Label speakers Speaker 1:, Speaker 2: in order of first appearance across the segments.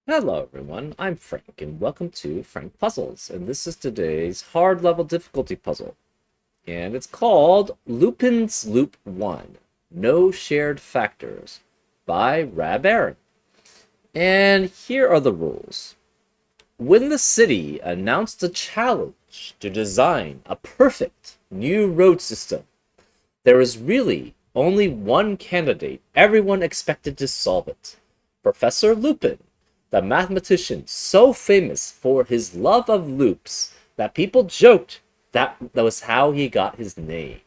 Speaker 1: Hello everyone, I'm Frank and welcome to Frank Puzzles, and this is today's hard level difficulty puzzle. And it's called Lupin's Loop 1, No Shared Factors by Rab Aaron. And here are the rules. When the city announced a challenge to design a perfect new road system, there is really only one candidate everyone expected to solve it. Professor Lupin, the mathematician so famous for his love of loops that people joked that was how he got his name.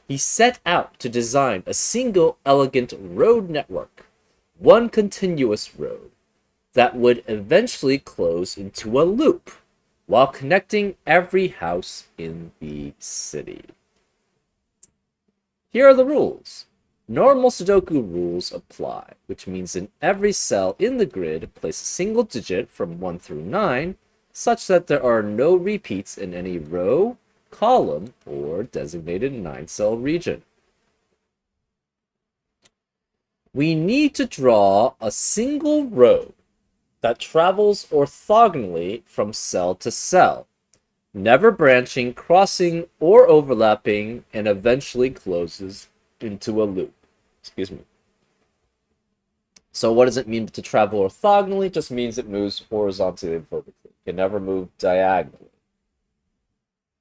Speaker 1: He set out to design a single elegant road network, one continuous road, that would eventually close into a loop while connecting every house in the city. Here are the rules. Normal Sudoku rules apply, which means in every cell in the grid, place a single digit from 1 through 9, such that there are no repeats in any row, column, or designated 9-cell region. We need to draw a single road that travels orthogonally from cell to cell, never branching, crossing, or overlapping, and eventually closes into a loop. Excuse me. So what does it mean to travel orthogonally? It just means it moves horizontally and vertically. It can never move diagonally.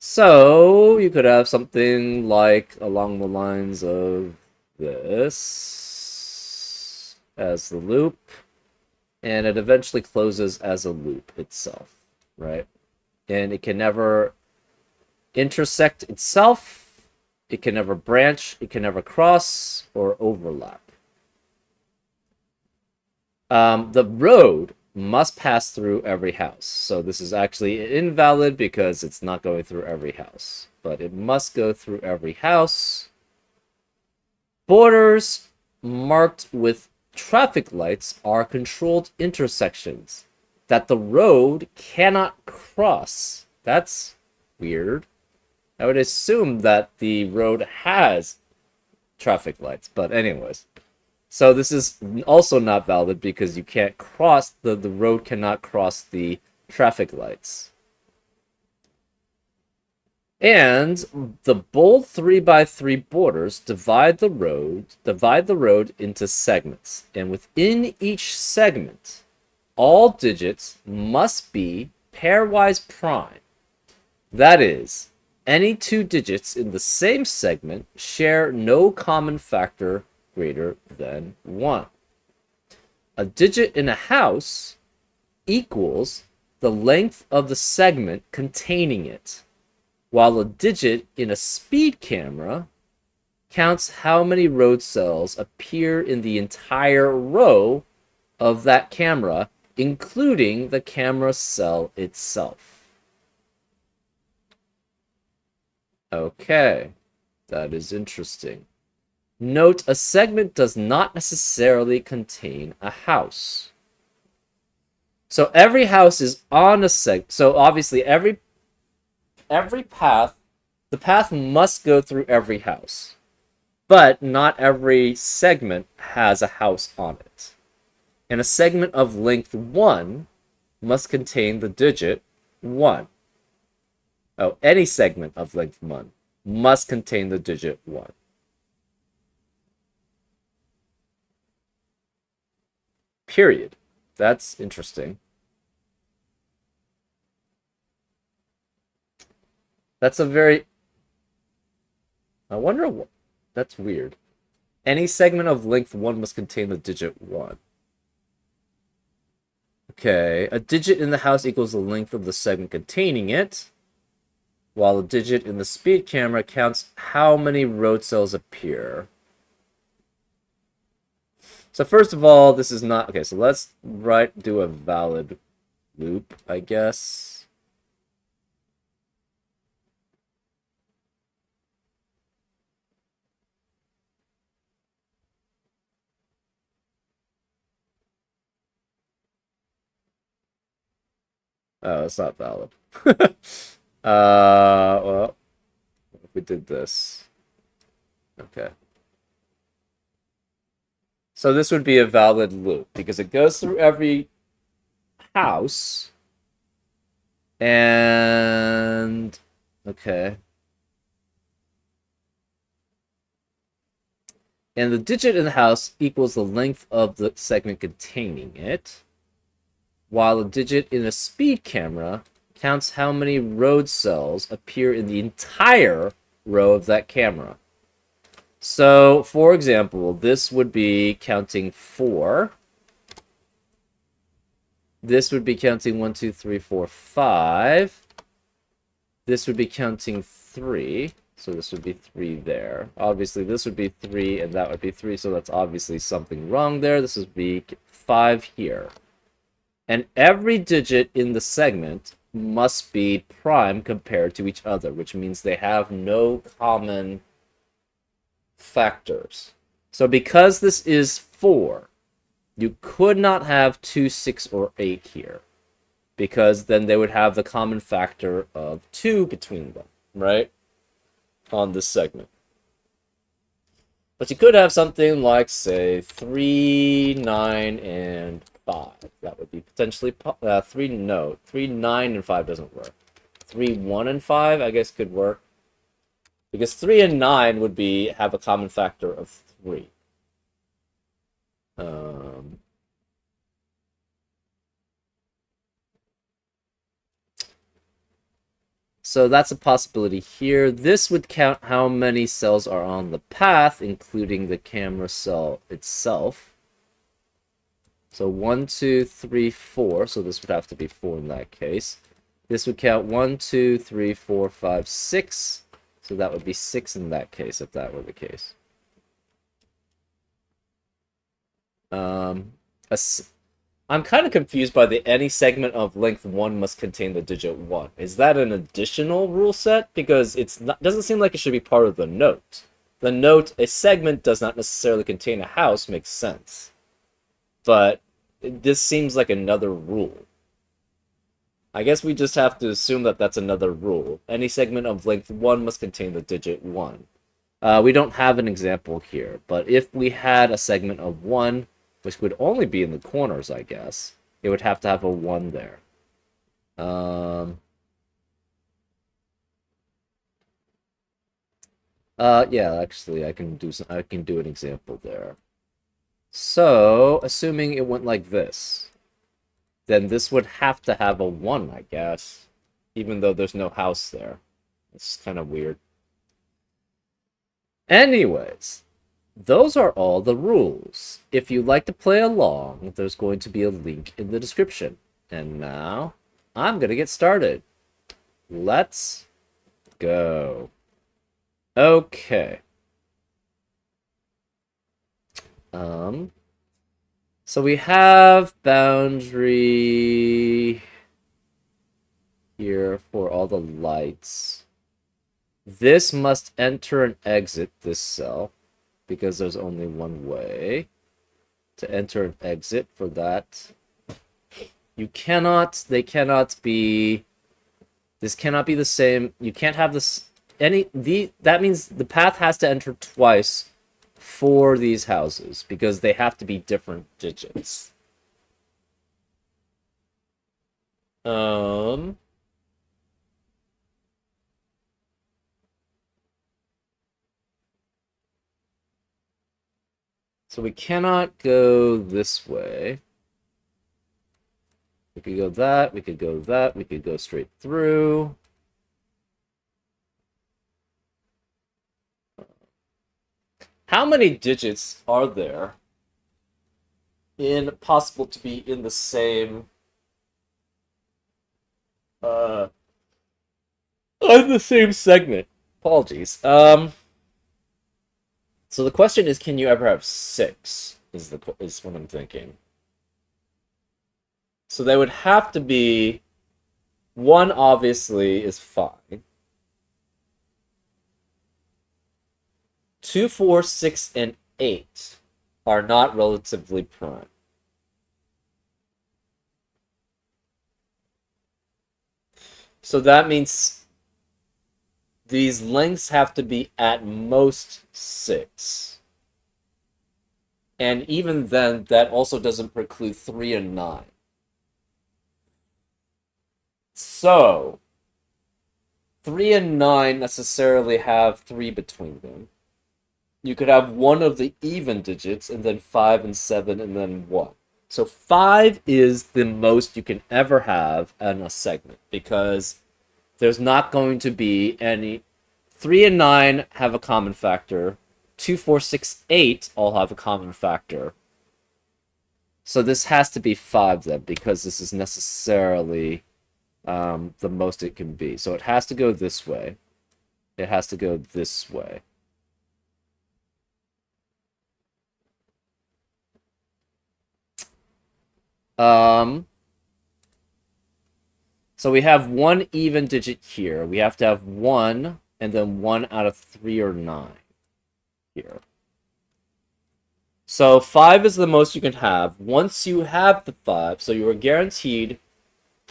Speaker 1: So you could have something like along the lines of this as the loop, and it eventually closes as a loop itself, right? And it can never intersect itself, it can never branch, it can never cross or overlap. The road must pass through every house. So this is actually invalid because it's not going through every house. But it must go through every house. Borders marked with traffic lights are controlled intersections that the road cannot cross. That's weird. I would assume that the road has traffic lights, but anyways. So this is also not valid because you can't cross, the road cannot cross the traffic lights. And the bold 3x3 borders divide the road into segments. And within each segment, all digits must be pairwise prime. That is, any two digits in the same segment share no common factor greater than 1. A digit in a house equals the length of the segment containing it, while a digit in a speed camera counts how many road cells appear in the entire row of that camera, including the camera cell itself. Okay, that is interesting. Note, a segment does not necessarily contain a house. So every house is on a segment. So obviously every path, the path must go through every house. But not every segment has a house on it. And a segment of length 1 must contain the digit 1. Oh, any segment of length 1 must contain the digit 1. Period. That's interesting. That's a very... I wonder what... That's weird. Any segment of length 1 must contain the digit 1. Okay, a digit in the house equals the length of the segment containing it, while a digit in the speed camera counts how many road cells appear. So first of all, this is not... Okay, so let's do a valid loop, I guess. Oh, it's not valid. Well, if we did this. Okay. So this would be a valid loop because it goes through every house. And okay. And the digit in the house equals the length of the segment containing it, while a digit in a speed camera counts how many road cells appear in the entire row of that camera. So, for example, this would be counting 4. This would be counting 1, 2, 3, 4, 5. This would be counting 3. So this would be 3 there. Obviously, this would be 3, and that would be 3. So that's obviously something wrong there. This would be 5 here. And every digit in the segment must be prime compared to each other, which means they have no common factors. So because this is 4, you could not have 2, 6, or 8 here, because then they would have the common factor of 2 between them, right? On this segment. But you could have something like, say, 3, 9, and 5. That would be potentially 3, 9, and 5 doesn't work. 3, 1, and 5, I guess, could work. Because 3 and 9 would have a common factor of 3. So that's a possibility here. This would count how many cells are on the path, including the camera cell itself. So 1, 2, 3, 4. So this would have to be 4 in that case. This would count 1, 2, 3, 4, 5, 6. So that would be 6 in that case, if that were the case. I'm kind of confused by the any segment of length 1 must contain the digit 1. Is that an additional rule set? Because it doesn't seem like it should be part of the note. The note, a segment does not necessarily contain a house, makes sense. But this seems like another rule. I guess we just have to assume that that's another rule. Any segment of length 1 must contain the digit 1. We don't have an example here, but if we had a segment of 1, which would only be in the corners, I guess, it would have to have a 1 there. Yeah, actually, I can do an example there. So, assuming it went like this, then this would have to have a 1, I guess, even though there's no house there. It's kind of weird. Anyways, those are all the rules. If you'd like to play along, there's going to be a link in the description. And now, I'm going to get started. Let's go. Okay. So we have boundary here for all the lights. This must enter and exit this cell, because there's only one way to enter and exit for that. They cannot be, this cannot be the same, you can't have this, that means the path has to enter twice for these houses, because they have to be different digits. So we cannot go this way. We could go that, we could go that, we could go straight through. How many digits are there possible to be in the same segment? Apologies. So the question is, can you ever have 6? Is what I'm thinking. So they would have to be 1. Obviously, is fine. 2, 4, 6, and 8 are not relatively prime. So that means these lengths have to be at most 6. And even then, that also doesn't preclude 3 and 9. So 3 and 9 necessarily have 3 between them. You could have one of the even digits, and then 5 and 7, and then 1. So 5 is the most you can ever have in a segment, because there's not going to be any. 3 and 9 have a common factor. 2, 4, 6, 8 all have a common factor. So this has to be 5 then, because this is necessarily the most it can be. So it has to go this way. It has to go this way. So we have one even digit here. We have to have 1 and then 1 out of 3 or 9 here. So 5 is the most you can have. Once you have the 5, so you are guaranteed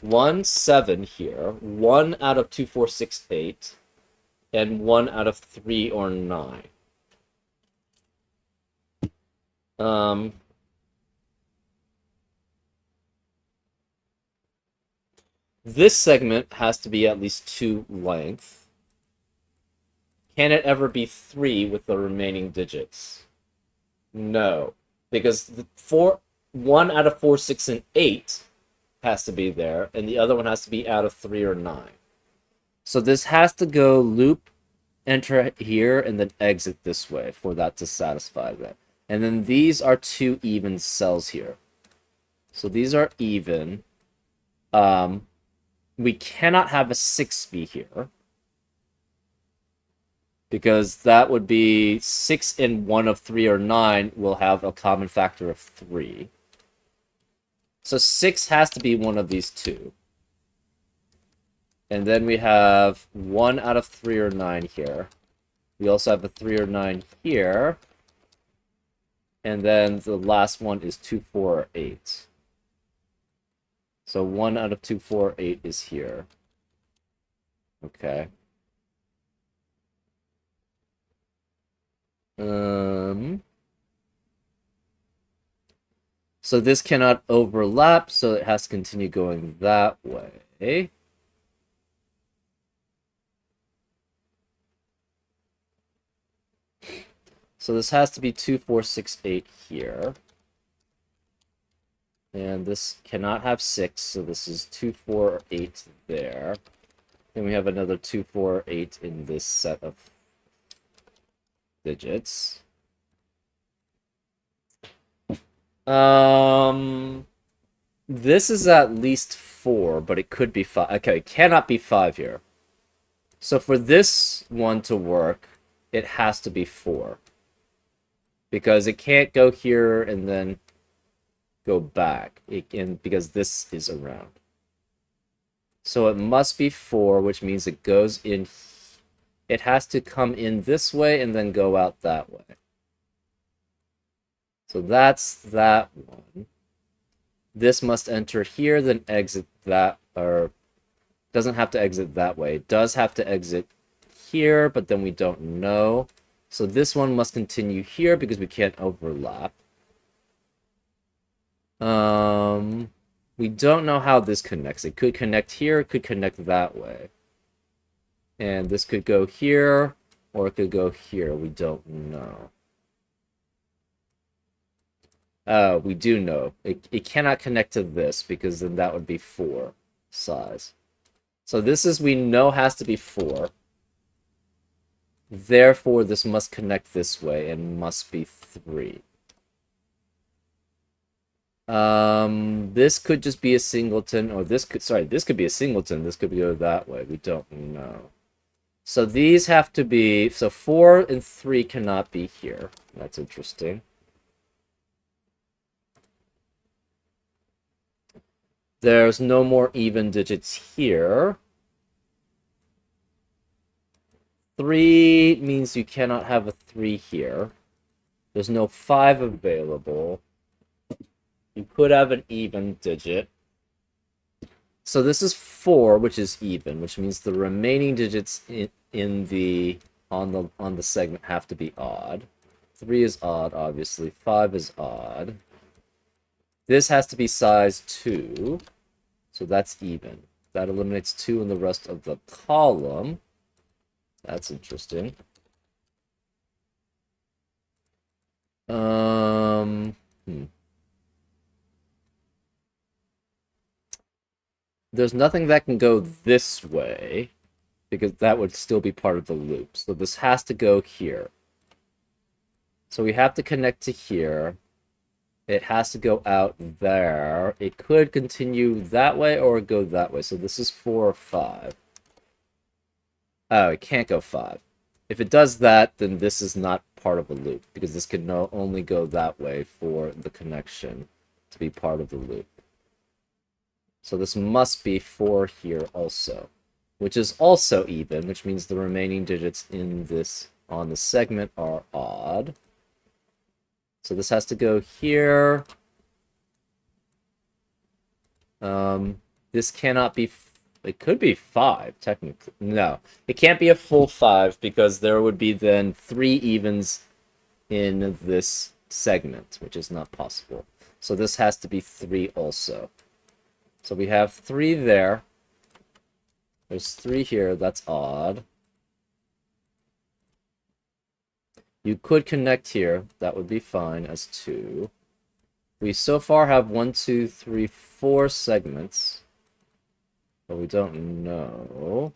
Speaker 1: 1, 7 here, 1 out of 2, 4, 6, 8, and 1 out of 3 or 9. This segment has to be at least 2 length. Can it ever be 3 with the remaining digits? No, because the 1 out of 4, 6, and 8 has to be there, and the other one has to be out of 3 or 9. So this has to go loop, enter here, and then exit this way for that to satisfy that. And then these are 2 even cells here. So these are even. We cannot have a 6 be here, because that would be 6 and 1 of 3 or 9 will have a common factor of 3. So 6 has to be one of these two. And then we have 1 out of 3 or 9 here. We also have a 3 or 9 here. And then the last one is 2, 4, or 8. So 1 out of 2, 4, 8 is here. Okay. So this cannot overlap, so it has to continue going that way. So this has to be 2, 4, 6, 8 here. And this cannot have 6, so this is 2, 4, 8 there. Then we have another 2, 4, 8 in this set of digits. This is at least 4, but it could be 5. Okay, it cannot be 5 here. So for this one to work, it has to be 4. Because it can't go here and then go back. Because this is around. So it must be 4, which means it goes in. It has to come in this way and then go out that way. So that's that one. This must enter here, then exit that, or doesn't have to exit that way. It does have to exit here, but then we don't know. So this one must continue here because we can't overlap. We don't know how this connects. It could connect here, it could connect that way. And this could go here, or it could go here. We don't know. We do know. It cannot connect to this, because then that would be 4 size. So this is, we know, has to be 4. Therefore, this must connect this way and must be 3. This could just be a singleton, or this could be a singleton. This could go that way. We don't know. So these have to be, so 4 and 3 cannot be here. That's interesting. There's no more even digits here. 3 means you cannot have a 3 here. There's no 5 available. You could have an even digit. So this is 4, which is even, which means the remaining digits on the segment have to be odd. 3 is odd, obviously. 5 is odd. This has to be size 2, so that's even. That eliminates 2 in the rest of the column. That's interesting. There's nothing that can go this way, because that would still be part of the loop. So this has to go here. So we have to connect to here. It has to go out there. It could continue that way or go that way. So this is 4 or 5. Oh, it can't go 5. If it does that, then this is not part of a loop, because this can only go that way for the connection to be part of the loop. So this must be 4 here also, which is also even, which means the remaining digits in this on the segment are odd. So this has to go here. This cannot be, it could be 5, technically. No, it can't be a full 5, because there would be then 3 evens in this segment, which is not possible. So this has to be 3 also. So we have 3 there. There's 3 here. That's odd. You could connect here. That would be fine as 2. We so far have 1, 2, 3, 4 segments. But we don't know.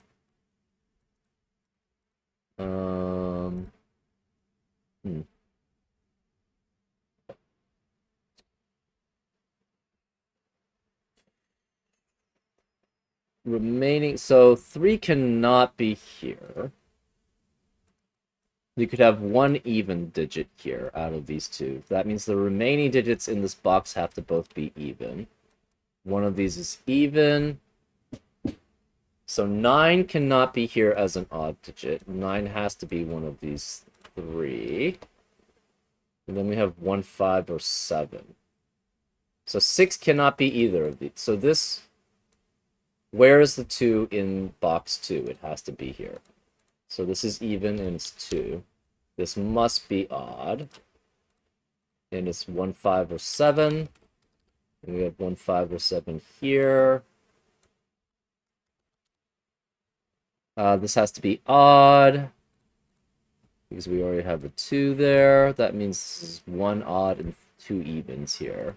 Speaker 1: Remaining, so 3 cannot be here. You could have 1 even digit here out of these 2. That means the remaining digits in this box have to both be even. One of these is even. So 9 cannot be here as an odd digit. 9 has to be one of these 3. And then we have 1, 5, or 7. So 6 cannot be either of these. So this, where is the 2 in box 2? It has to be here. So this is even and it's 2. This must be odd. And it's 1, 5, or 7. And we have 1, 5, or 7 here. This has to be odd, because we already have the 2 there. That means this is 1 odd and 2 evens here.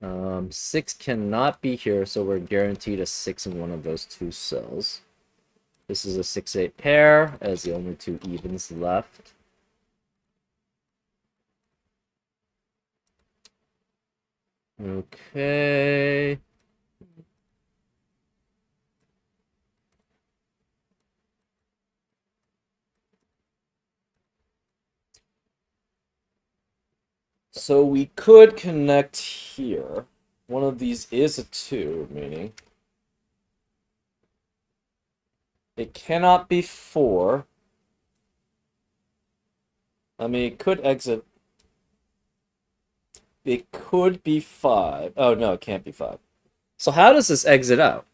Speaker 1: 6 cannot be here, so we're guaranteed a 6 in one of those 2 cells. This is a 6-8 pair, as the only 2 evens left. Okay. So we could connect here. One of these is a 2, meaning it cannot be 4. I mean, it could exit. It could be 5. Oh, no, it can't be 5. So how does this exit out?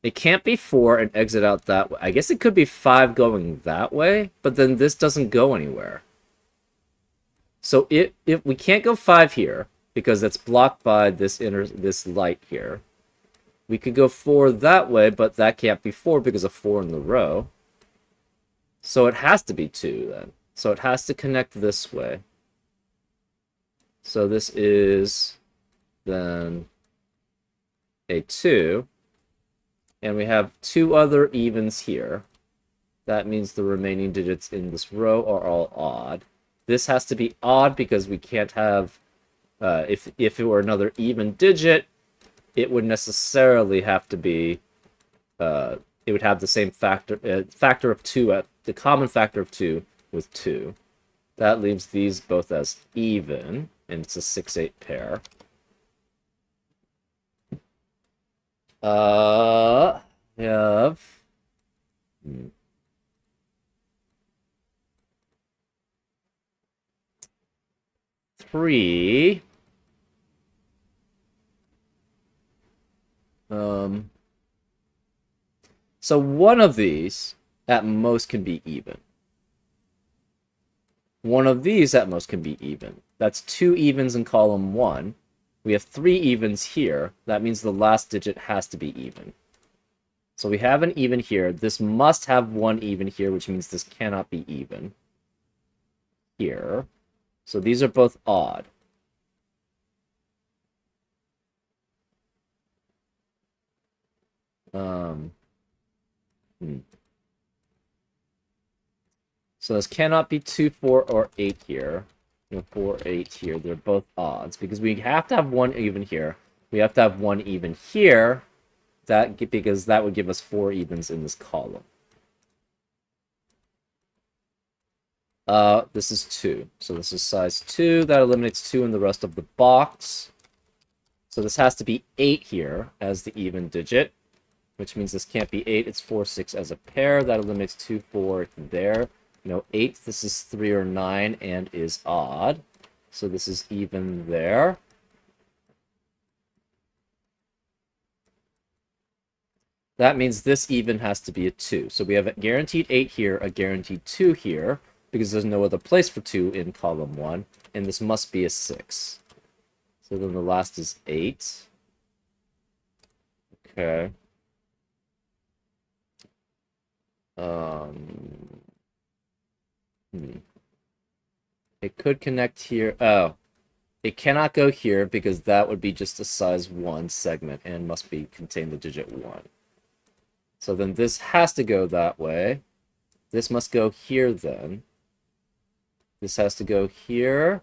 Speaker 1: It can't be 4 and exit out that way. I guess it could be 5 going that way, but then this doesn't go anywhere. So if we can't go 5 here, because it's blocked by this light here. We could go 4 that way, but that can't be 4 because of 4 in the row. So it has to be 2 then. So it has to connect this way. So this is then a 2. And we have 2 other evens here. That means the remaining digits in this row are all odd. This has to be odd because we can't have, if it were another even digit, it would necessarily have to be, it would have the same factor of 2, the common factor of 2 with 2. That leaves these both as even, and it's a 6-8 pair. We have... 3. So one of these at most can be even. One of these at most can be even. That's 2 evens in column 1. We have 3 evens here. That means the last digit has to be even. So we have an even here. This must have 1 even here, which means this cannot be even here. So these are both odd. Hmm. So this cannot be 2, 4, or 8 here. 4, 8 here. They're both odds because we have to have 1 even here. We have to have 1 even here. Because that would give us 4 evens in this column. This is 2. So this is size 2. That eliminates 2 in the rest of the box. So this has to be 8 here as the even digit, which means this can't be 8. It's 4, 6 as a pair. That eliminates 2, 4 there. No 8. This is 3 or 9 and is odd. So this is even there. That means this even has to be a 2. So we have a guaranteed 8 here, a guaranteed 2 here, because there's no other place for 2 in column 1, and this must be a 6. So then the last is 8. Okay. It could connect here. Oh, it cannot go here because that would be just a size 1 segment and must be contain the digit 1. So then this has to go that way. This must go here then. This has to go here.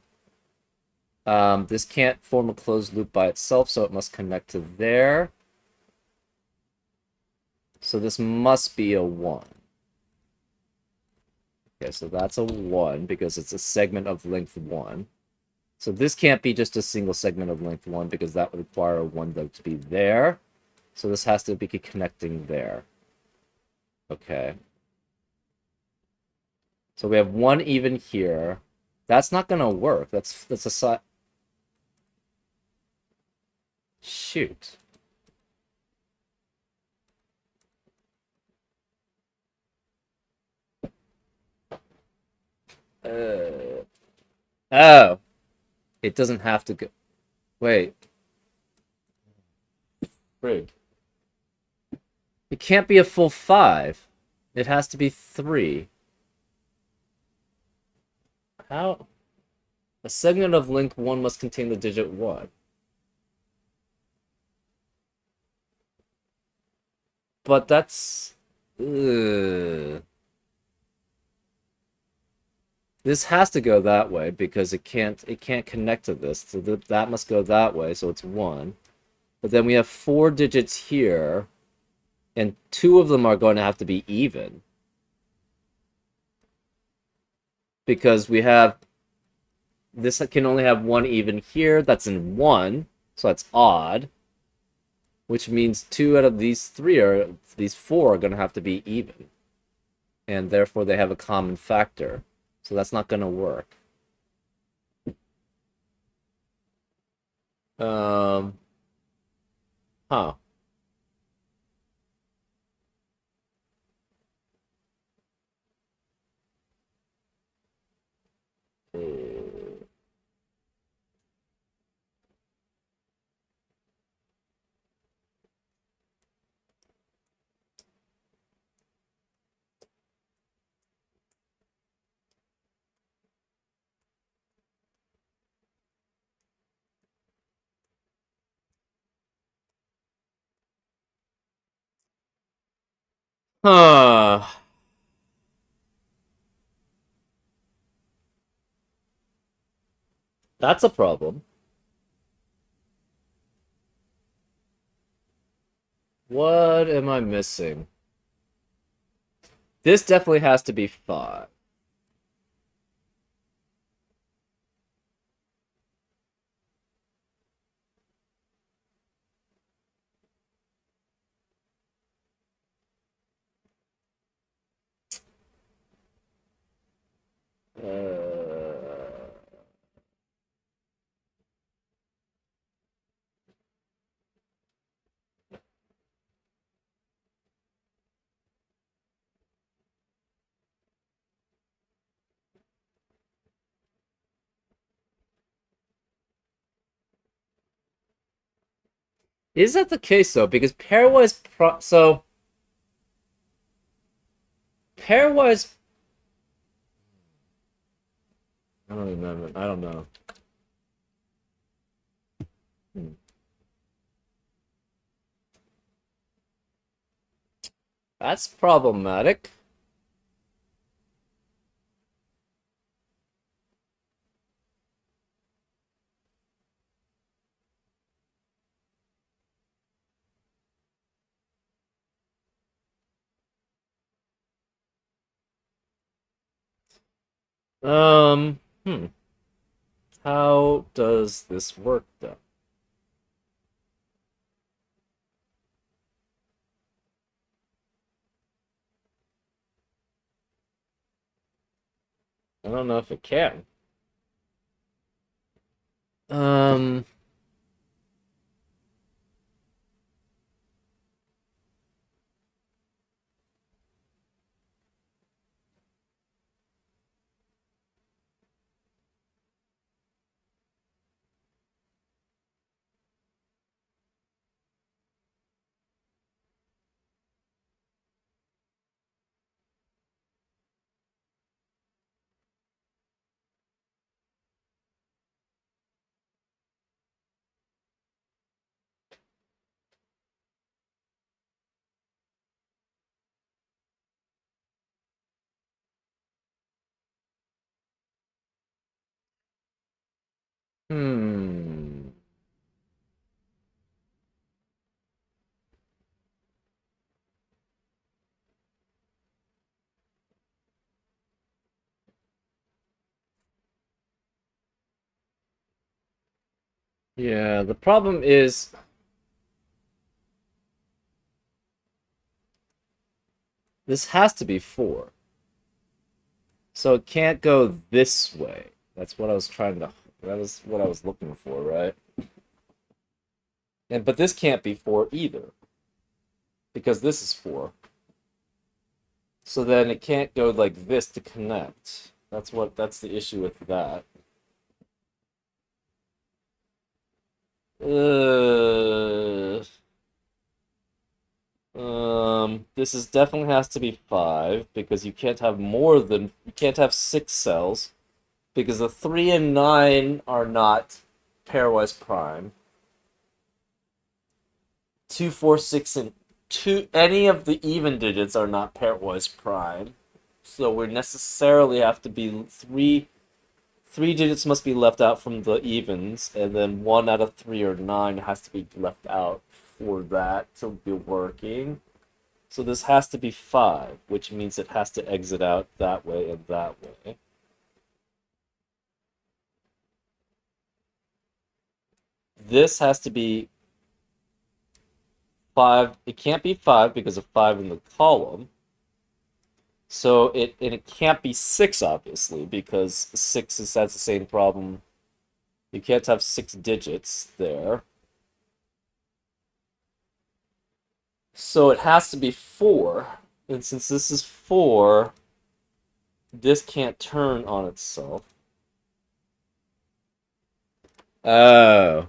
Speaker 1: This can't form a closed loop by itself, so it must connect to there. So this must be a 1. Okay, so that's a 1 because it's a segment of length 1. So this can't be just a single segment of length 1 because that would require a 1 to be there. So this has to be connecting there. Okay. So we have 1 even here. That's not going to work. That's a side. Shoot. Oh. It doesn't have to go. Wait. Frig. It can't be a full 5. It has to be 3. How? A segment of length 1 must contain the digit 1. But that's... Ugh. This has to go that way because it can't connect to this. So that must go that way, so it's 1. But then we have 4 digits here, and 2 of them are going to have to be even. Because we have... This can only have 1 even here. That's in 1, so that's odd. Which means 2 out of these 4 are going to have to be even. And therefore they have a common factor. So that's not going to work. Huh. Huh. That's a problem. What am I missing? This definitely has to be 5. Is that the case though? Because so pairwise. I don't remember. I don't know. Hmm. That's problematic. Hmm. How does this work though? I don't know if it can. Um, hmm. Yeah, the problem is this has to be 4. So it can't go this way. That's what I was trying to that was what I was looking for, right? And but this can't be 4 either because this is 4. So then it can't go like this to connect. That's the issue with that. Uh, this is definitely has to be 5 because you can't have 6 cells because the 3 and 9 are not pairwise prime. 2, 4, 6, and 2, any of the even digits are not pairwise prime. So we necessarily have to be 3 digits must be left out from the evens, and then 1 out of 3 or 9 has to be left out for that to be working. So this has to be 5, which means it has to exit out that way and that way. This has to be 5. It can't be 5 because of 5 in the column. So it can't be 6 obviously because 6 is that's the same problem. You can't have 6 digits there. So it has to be 4. And since this is 4, this can't turn on itself. Oh.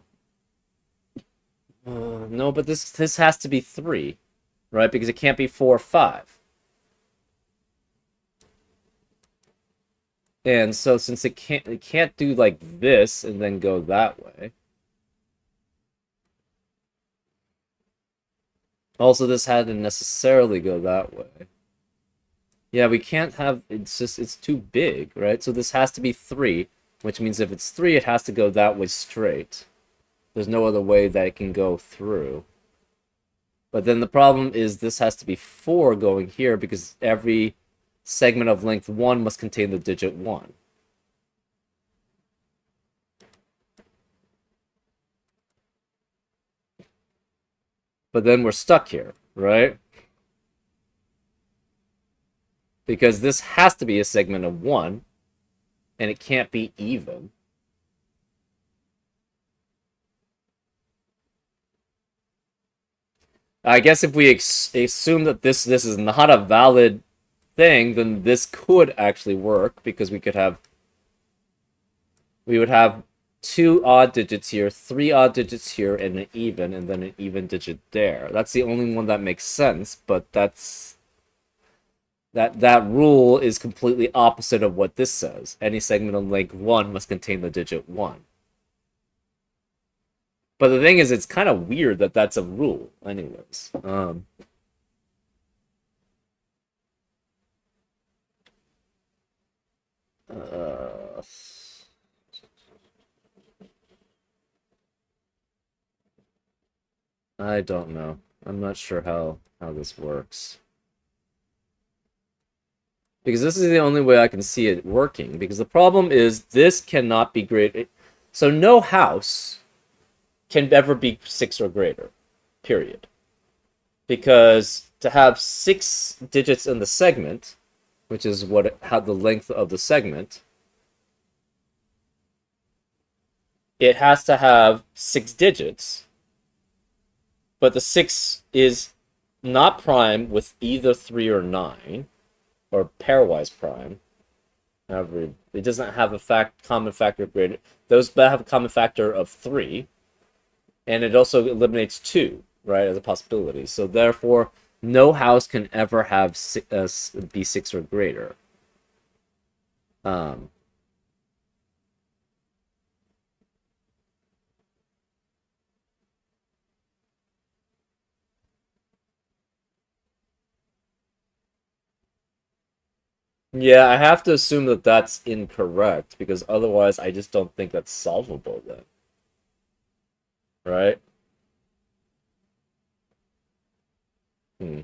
Speaker 1: No, but this has to be 3, right? Because it can't be 4 or 5. And so since it can't do like this and then go that way. Also, this had to necessarily go that way. Yeah, we can't have it's too big, right? So this has to be 3, which means if it's 3, it has to go that way straight. There's no other way that it can go through. But then the problem is this has to be 4 going here because every segment of length 1 must contain the digit 1. But then we're stuck here, right? Because this has to be a segment of 1, and it can't be even. I guess if we assume that this is not a valid thing, then this could actually work because we would have two odd digits here, three odd digits here, and an even, and then an even digit there. That's the only one that makes sense, but that rule is completely opposite of what this says. Any segment of length 1 must contain the digit 1. But the thing is, it's kind of weird that that's a rule, anyways. Uh, I don't know. I'm not sure how this works. Because this is the only way I can see it working. Because the problem is this cannot be greater. So no house can ever be 6 or greater. Period. Because to have 6 digits in the segment, which is how the length of the segment, it has to have 6 digits. But the 6 is not prime with either 3 or 9, or pairwise prime. However, it doesn't have a common factor greater. Those have a common factor of 3, and it also eliminates 2, right, as a possibility. So therefore, no house can ever have be 6 or greater. Yeah, I have to assume that that's incorrect because otherwise I just don't think that's solvable then, right? Hmm.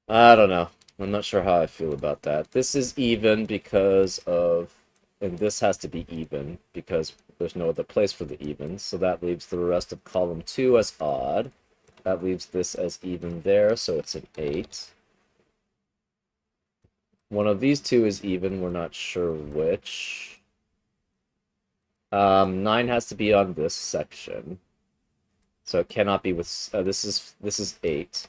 Speaker 1: I don't know. I'm not sure how I feel about that. This is even because of, and this has to be even because there's no other place for the even, so that leaves the rest of column 2 as odd. That leaves this as even there, so it's an 8. One of these two is even, we're not sure which. 9 has to be on this section. So it cannot be with, this is 8.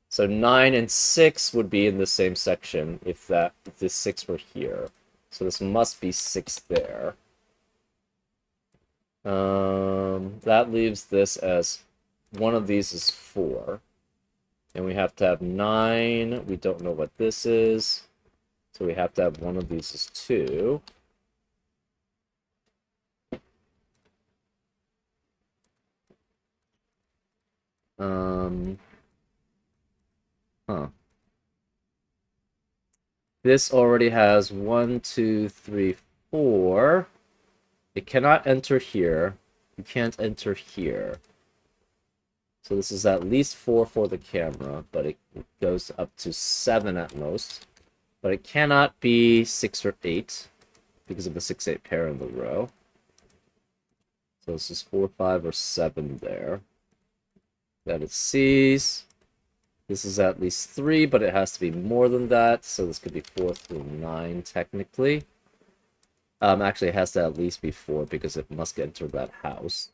Speaker 1: So 9 and 6 would be in the same section if this 6 were here. So this must be 6 there. That leaves this as one of these is 4. And we have to have 9. We don't know what this is. So we have to have one of these is 2. Huh. This already has 1, 2, 3, 4. It cannot enter here. You can't enter here. So this is at least 4 for the camera, but it goes up to 7 at most. But it cannot be 6 or 8 because of the 6-8 pair in the row. So this is 4, 5, or 7 there. That it sees. This is at least 3, but it has to be more than that. So this could be 4 through 9 technically. Actually, it has to at least be 4 because it must enter that house.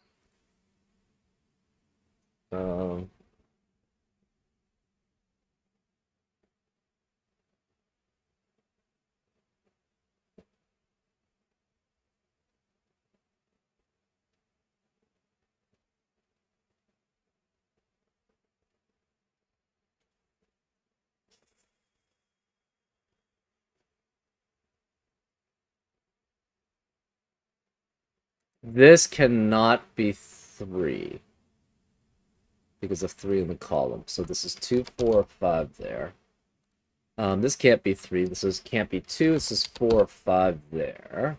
Speaker 1: This cannot be 3 because of 3 in the column. So this is 2, 4, 5 there. This can't be 3. Can't be 2. This is 4, 5 there.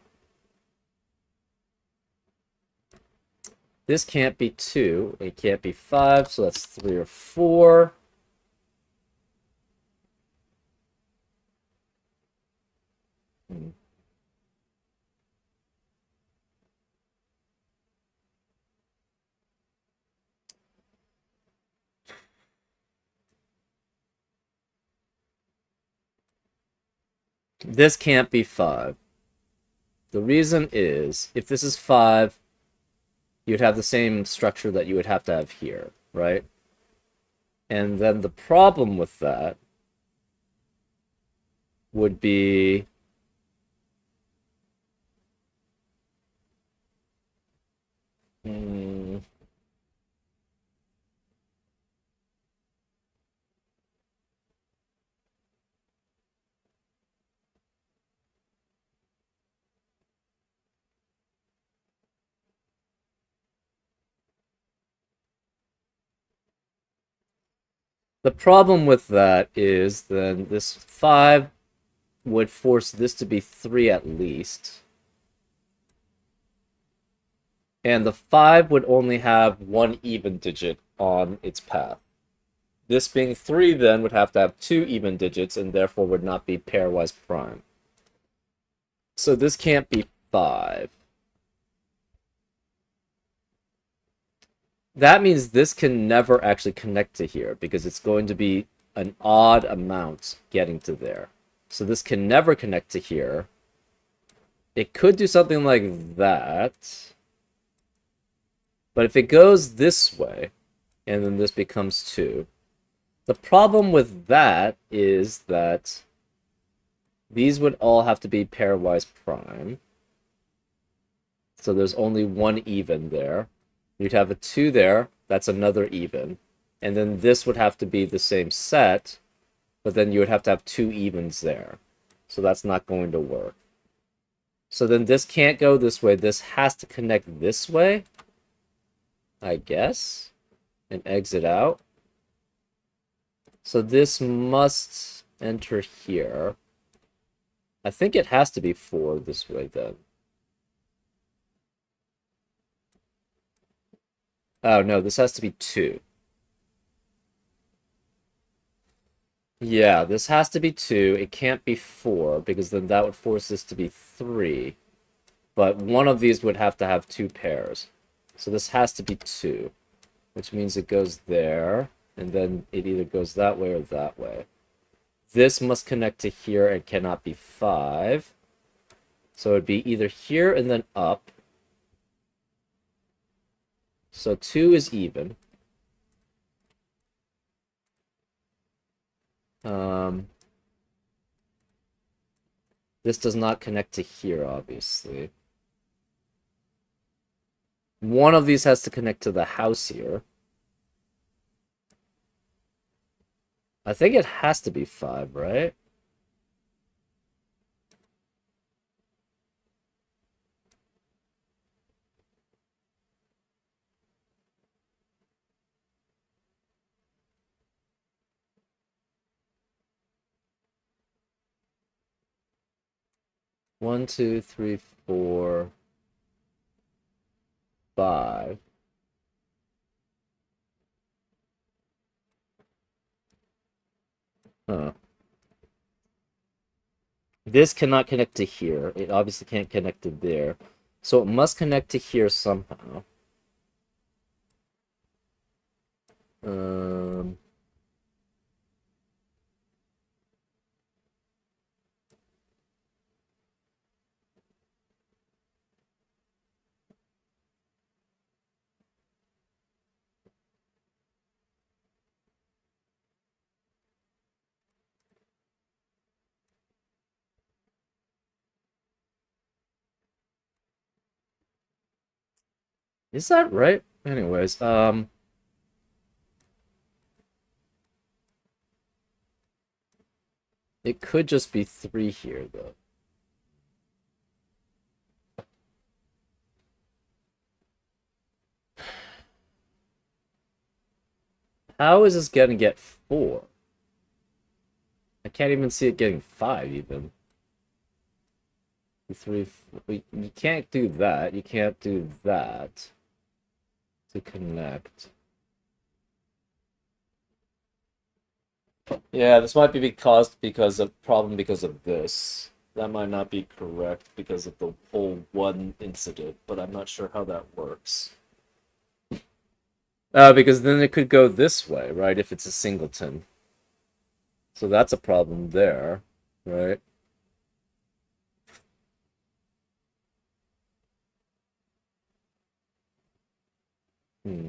Speaker 1: This can't be 2. It can't be 5. So that's 3 or 4. This can't be 5. The reason is, if this is 5, you'd have the same structure that you would have to have here, right? And then the problem with that would be hmm, the problem with that is then this 5 would force this to be 3 at least. And the 5 would only have one even digit on its path. This being 3 then would have to have 2 even digits and therefore would not be pairwise prime. So this can't be 5. That means this can never actually connect to here because it's going to be an odd amount getting to there. So this can never connect to here. It could do something like that. But if it goes this way, and then this becomes 2, the problem with that is that these would all have to be pairwise prime. So there's only one even there. You'd have a 2 there, that's another even. And then this would have to be the same set, but then you would have to have 2 evens there. So that's not going to work. So then this can't go this way. This has to connect this way, I guess, and exit out. So this must enter here. I think it has to be 4 this way then. Oh, no, this has to be 2. Yeah, this has to be 2. It can't be 4, because then that would force this to be 3. But one of these would have to have 2 pairs. So this has to be 2, which means it goes there, and then it either goes that way or that way. This must connect to here and cannot be 5. So it'd be either here and then up. So 2 is even. This does not connect to here, obviously. One of these has to connect to the house here. I think it has to be 5, right? One, two, three, 4, 5. Huh. This cannot connect to here. It obviously can't connect to there. So it must connect to here somehow. Um, is that right? Anyways, it could just be 3 here, though. How is this gonna get 4? I can't even see it getting 5, even. 3, 4. You can't do that. You can't do that to connect. Yeah, this might be because of problem because of this. That might not be correct because of the whole one incident, but I'm not sure how that works. Because then it could go this way, right? If it's a singleton. So that's a problem there, right? Hmm.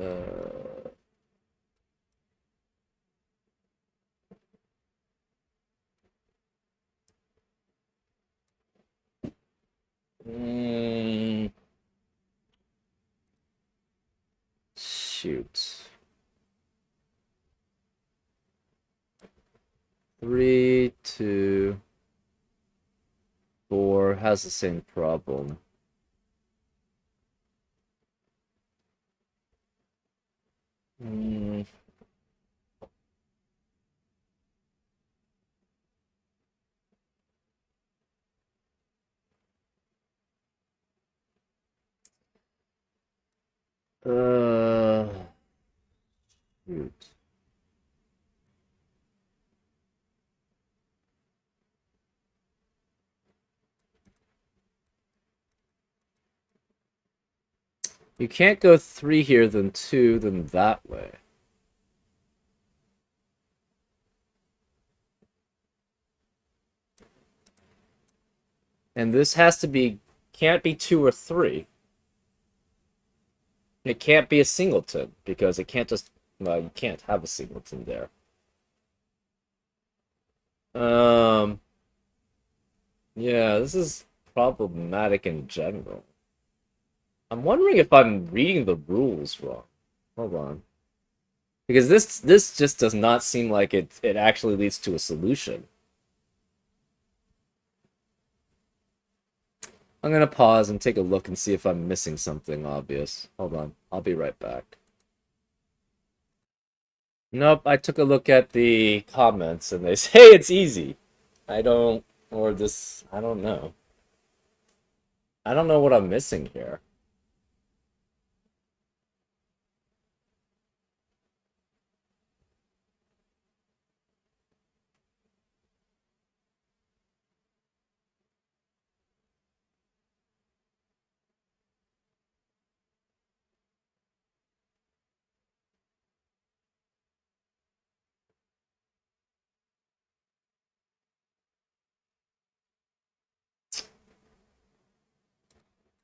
Speaker 1: Uh, mm, shoot. 3, 2, 4 has the same problem. Mm, uh, shoot. You can't go 3 here, then 2, then that way. And this has to be, can't be 2 or 3. It can't be a singleton, because it can't just, well, you can't have a singleton there. Um, yeah, this is problematic in general. I'm wondering if I'm reading the rules wrong. Hold on. Because this just does not seem like it actually leads to a solution. I'm gonna pause and take a look and see if I'm missing something obvious. Hold on, I'll be right back. Nope, I took a look at the comments and they say it's easy. I don't, or this, I don't know. I don't know what I'm missing here.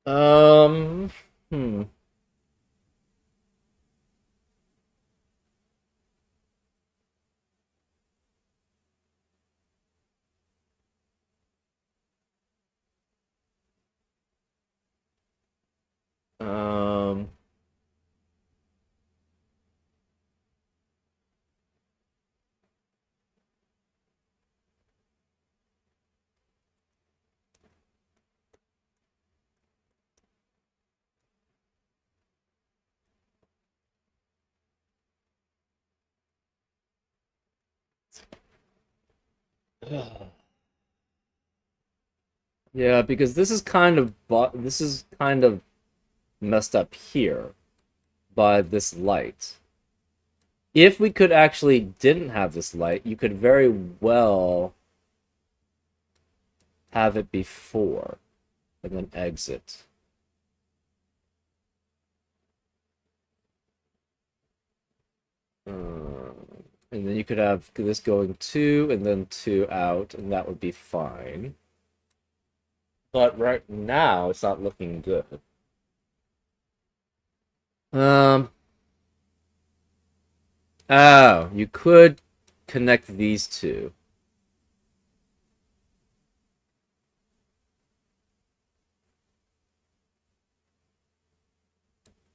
Speaker 1: Um, hmm. Um, yeah, because this is kind of messed up here by this light. If we could actually didn't have this light, you could very well have it before and then exit. And then you could have this going 2 and then 2 out, and that would be fine. But right now, it's not looking good. Um, oh, you could connect these two.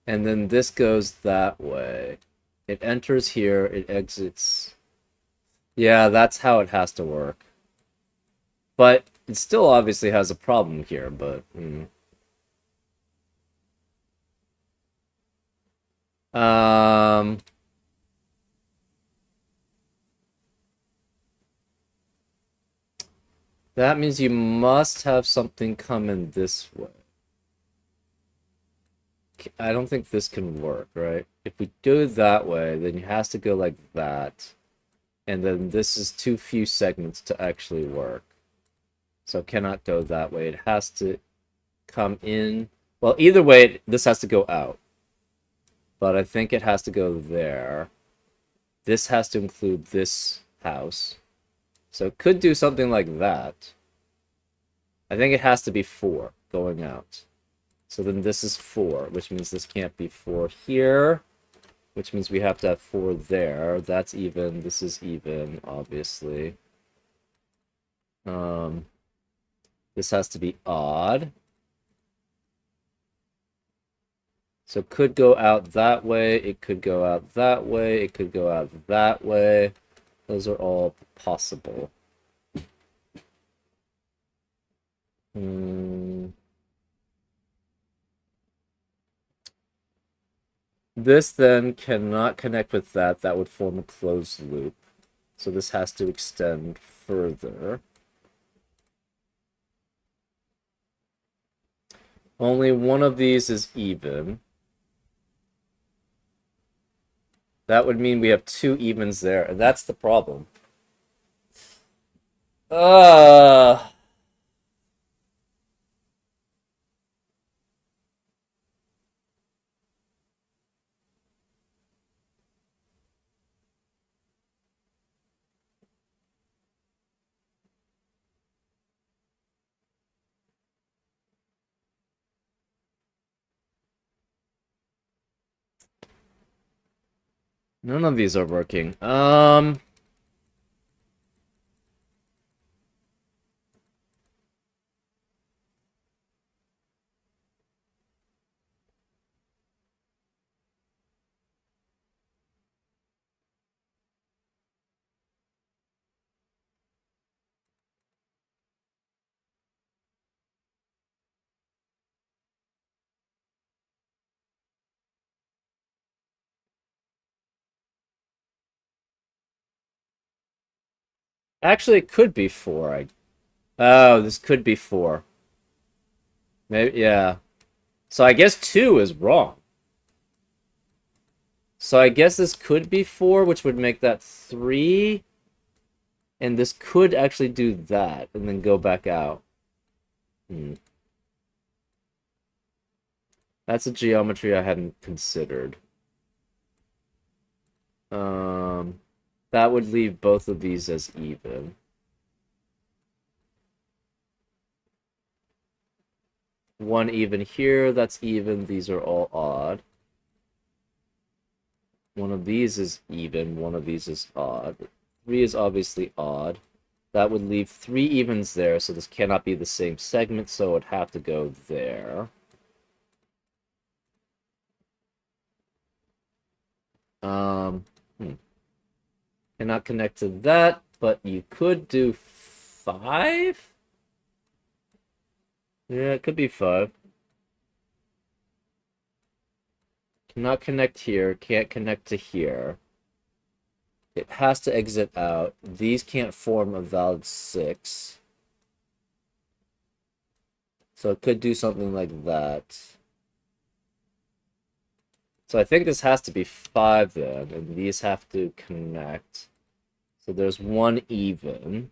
Speaker 1: And then this goes that way. It enters here, it exits. Yeah, that's how it has to work. But it still obviously has a problem here, but... Um... That means you must have something come in this way. I don't think this can work, right? If we do it that way, then it has to go like that. And then this is too few segments to actually work. So it cannot go that way. It has to come in. Well, either way, this has to go out. But I think it has to go there. This has to include this house. So it could do something like that. I think it has to be 4 going out. So then this is 4, which means this can't be 4 here. which means we have to have 4 there. That's even. This is even, obviously. This has to be odd. So it could go out that way, it could go out that way, it could go out that way. Those are all possible. This then cannot connect with that. That would form a closed loop. So this has to extend further. Only one of these is even. That would mean we have 2 evens there, and that's the problem. None of these are working. Actually, it could be 4. Oh, this could be 4. Maybe, yeah. So I guess 2 is wrong. So I guess this could be 4, which would make that 3. And this could actually do that, and then go back out. That's a geometry I hadn't considered. That would leave both of these as even. One even here, that's even. These are all odd. One of these is even, one of these is odd. 3 is obviously odd. That would leave 3 evens there, so this cannot be the same segment, so it would have to go there. Cannot connect to that, but you could do 5? Yeah, it could be 5. Cannot connect here, can't connect to here. It has to exit out. These can't form a valid 6. So it could do something like that. So I think this has to be 5 then, and these have to connect. So there's 1 even.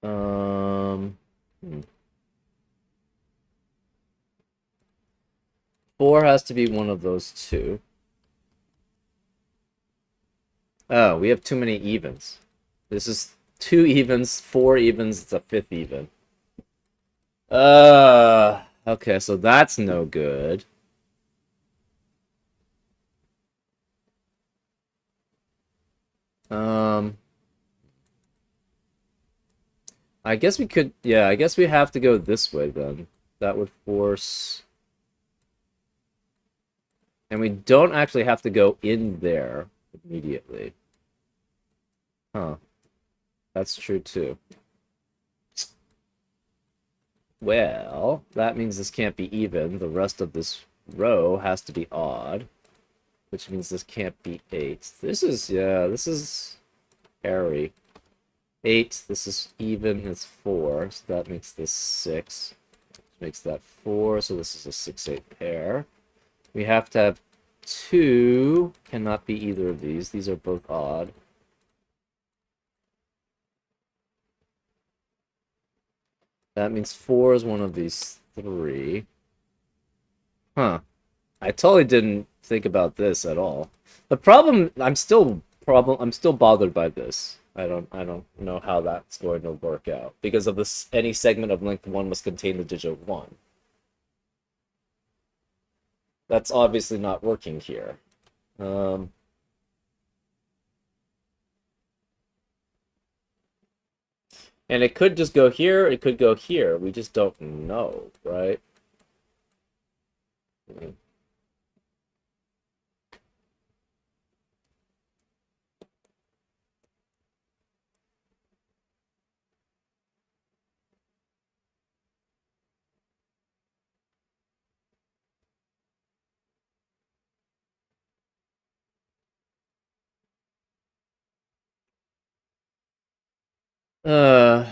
Speaker 1: Um, 4 has to be one of those 2. Oh, we have too many evens. This is 2 evens, 4 evens, it's a 5th even. Okay, so that's no good. I guess we could, yeah, I guess we have to go this way then. That would force... And we don't actually have to go in there immediately. Huh. That's true too. Well, that means this can't be even. The rest of this row has to be odd, which means this can't be 8. This is, yeah, this is hairy. 8, this is even, it's 4, so that makes this 6. Which makes that 4, so this is a 6-8 pair. We have to have 2, cannot be either of these. These are both odd. That means 4 is one of these 3. Huh. I totally didn't think about this at all. The problem, I'm still bothered by this. I don't know how that's going to work out because of this. Any segment of length 1 must contain the digit 1. That's obviously not working here. Um, and it could just go here. It could go here. We just don't know, right? Uh,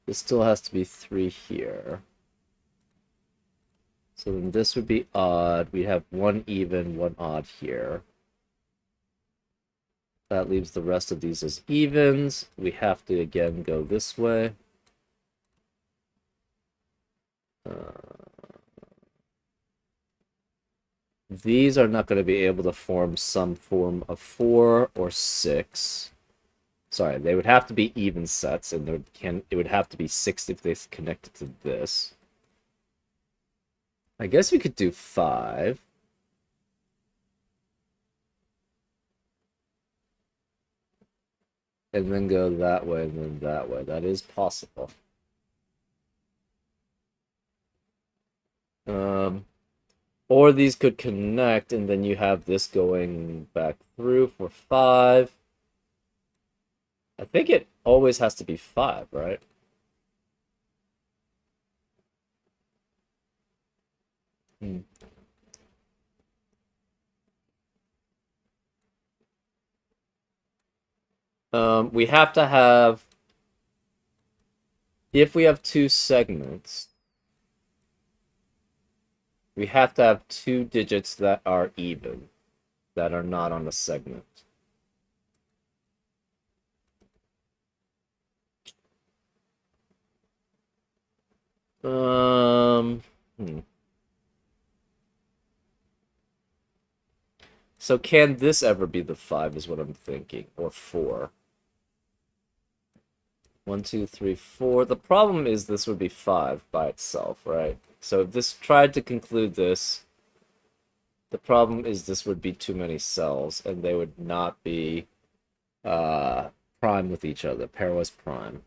Speaker 1: this still has to be 3 here. So then this would be odd. We have 1 even, 1 odd here. That leaves the rest of these as evens. We have to again go this way. These are not going to be able to form some form of 4 or 6. Sorry, they would have to be even sets, and it would have to be 6 if they connected to this. I guess we could do 5. And then go that way and then that way. That is possible. Or these could connect, and then you have this going back through for 5. I think it always has to be 5, right? Hmm. We have to have, if we have 2 segments, we have to have 2 digits that are even, that are not on a segment. Hmm. So can this ever be the 5 is what I'm thinking, or 4? 1, 2, 3, 4. The problem is this would be 5 by itself, right? So if this tried to conclude this, the problem is this would be too many cells, and they would not be prime with each other, pairwise prime.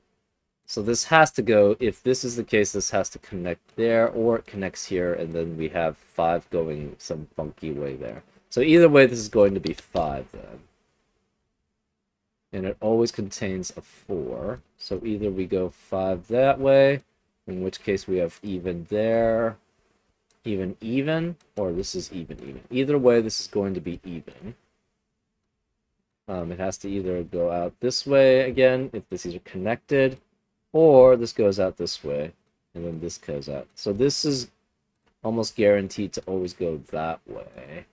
Speaker 1: So this has to go, if this is the case, this has to connect there, or it connects here, and then we have 5 going some funky way there. So either way, this is going to be 5 then. And it always contains a 4. So either we go 5 that way, in which case we have even there, even, or this is even. Either way, this is going to be even. It has to either go out this way again, if these are connected, or this goes out this way, and then this goes out. So this is almost guaranteed to always go that way.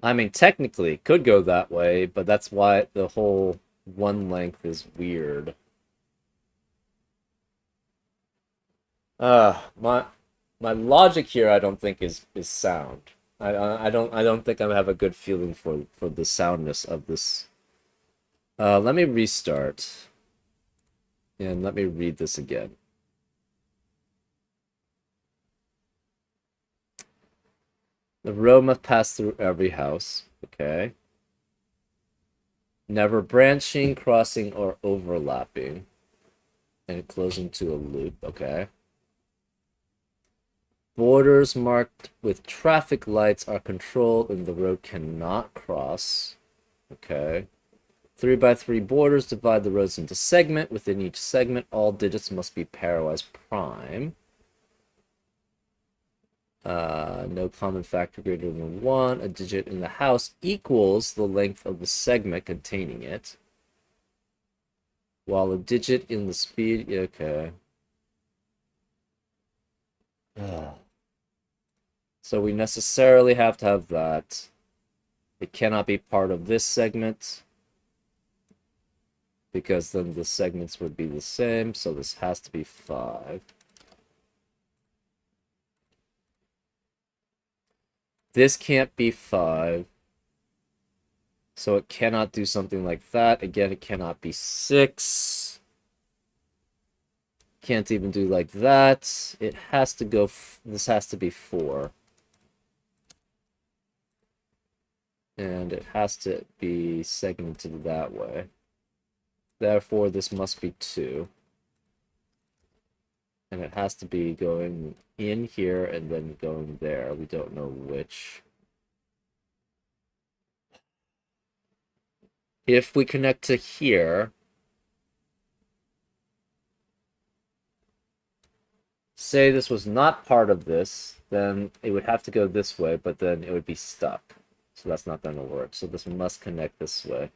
Speaker 1: I mean, technically, it could go that way, but that's why the whole one length is weird. My logic here, I don't think is sound. I don't think I have a good feeling for the soundness of this. Let me restart, and let me read this again. The road must pass through every house. Okay. Never branching, crossing, or overlapping. And closing to a loop. Okay. Borders marked with traffic lights are controlled and the road cannot cross. Okay. 3 by 3 borders divide the roads into segment. Within each segment, all digits must be pairwise prime. No common factor greater than 1. A digit in the house equals the length of the segment containing it. While a digit in the speed... Okay. So we necessarily have to have that. It cannot be part of this segment, because then the segments would be the same, so this has to be 5. This can't be 5. So it cannot do something like that. Again, it cannot be 6. Can't even do like that. It has to go, this has to be 4. And it has to be segmented that way. Therefore, this must be 2. And it has to be going in here and then going there. We don't know which. If we connect to here, say this was not part of this, then it would have to go this way, but then it would be stuck. So that's not going to work. So this must connect this way.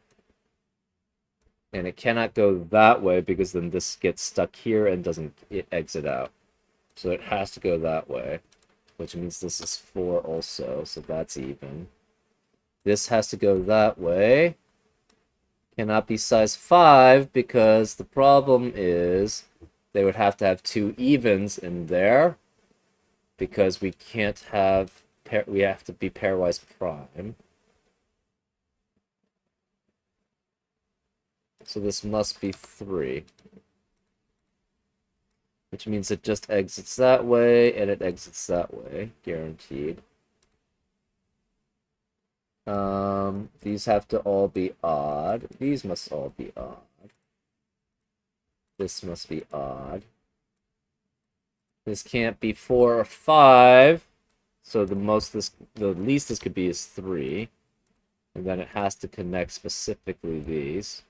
Speaker 1: And it cannot go that way because then this gets stuck here and doesn't exit out. So it has to go that way, which means this is 4 also, so that's even. This has to go that way. Cannot be size 5 because the problem is they would have to have 2 evens in there because we can't have, we have to be pairwise prime. So this must be 3. Which means it just exits that way, and it exits that way, guaranteed. These have to all be odd. These must all be odd. This must be odd. This can't be 4 or 5. So the least this could be is 3. And then it has to connect specifically these.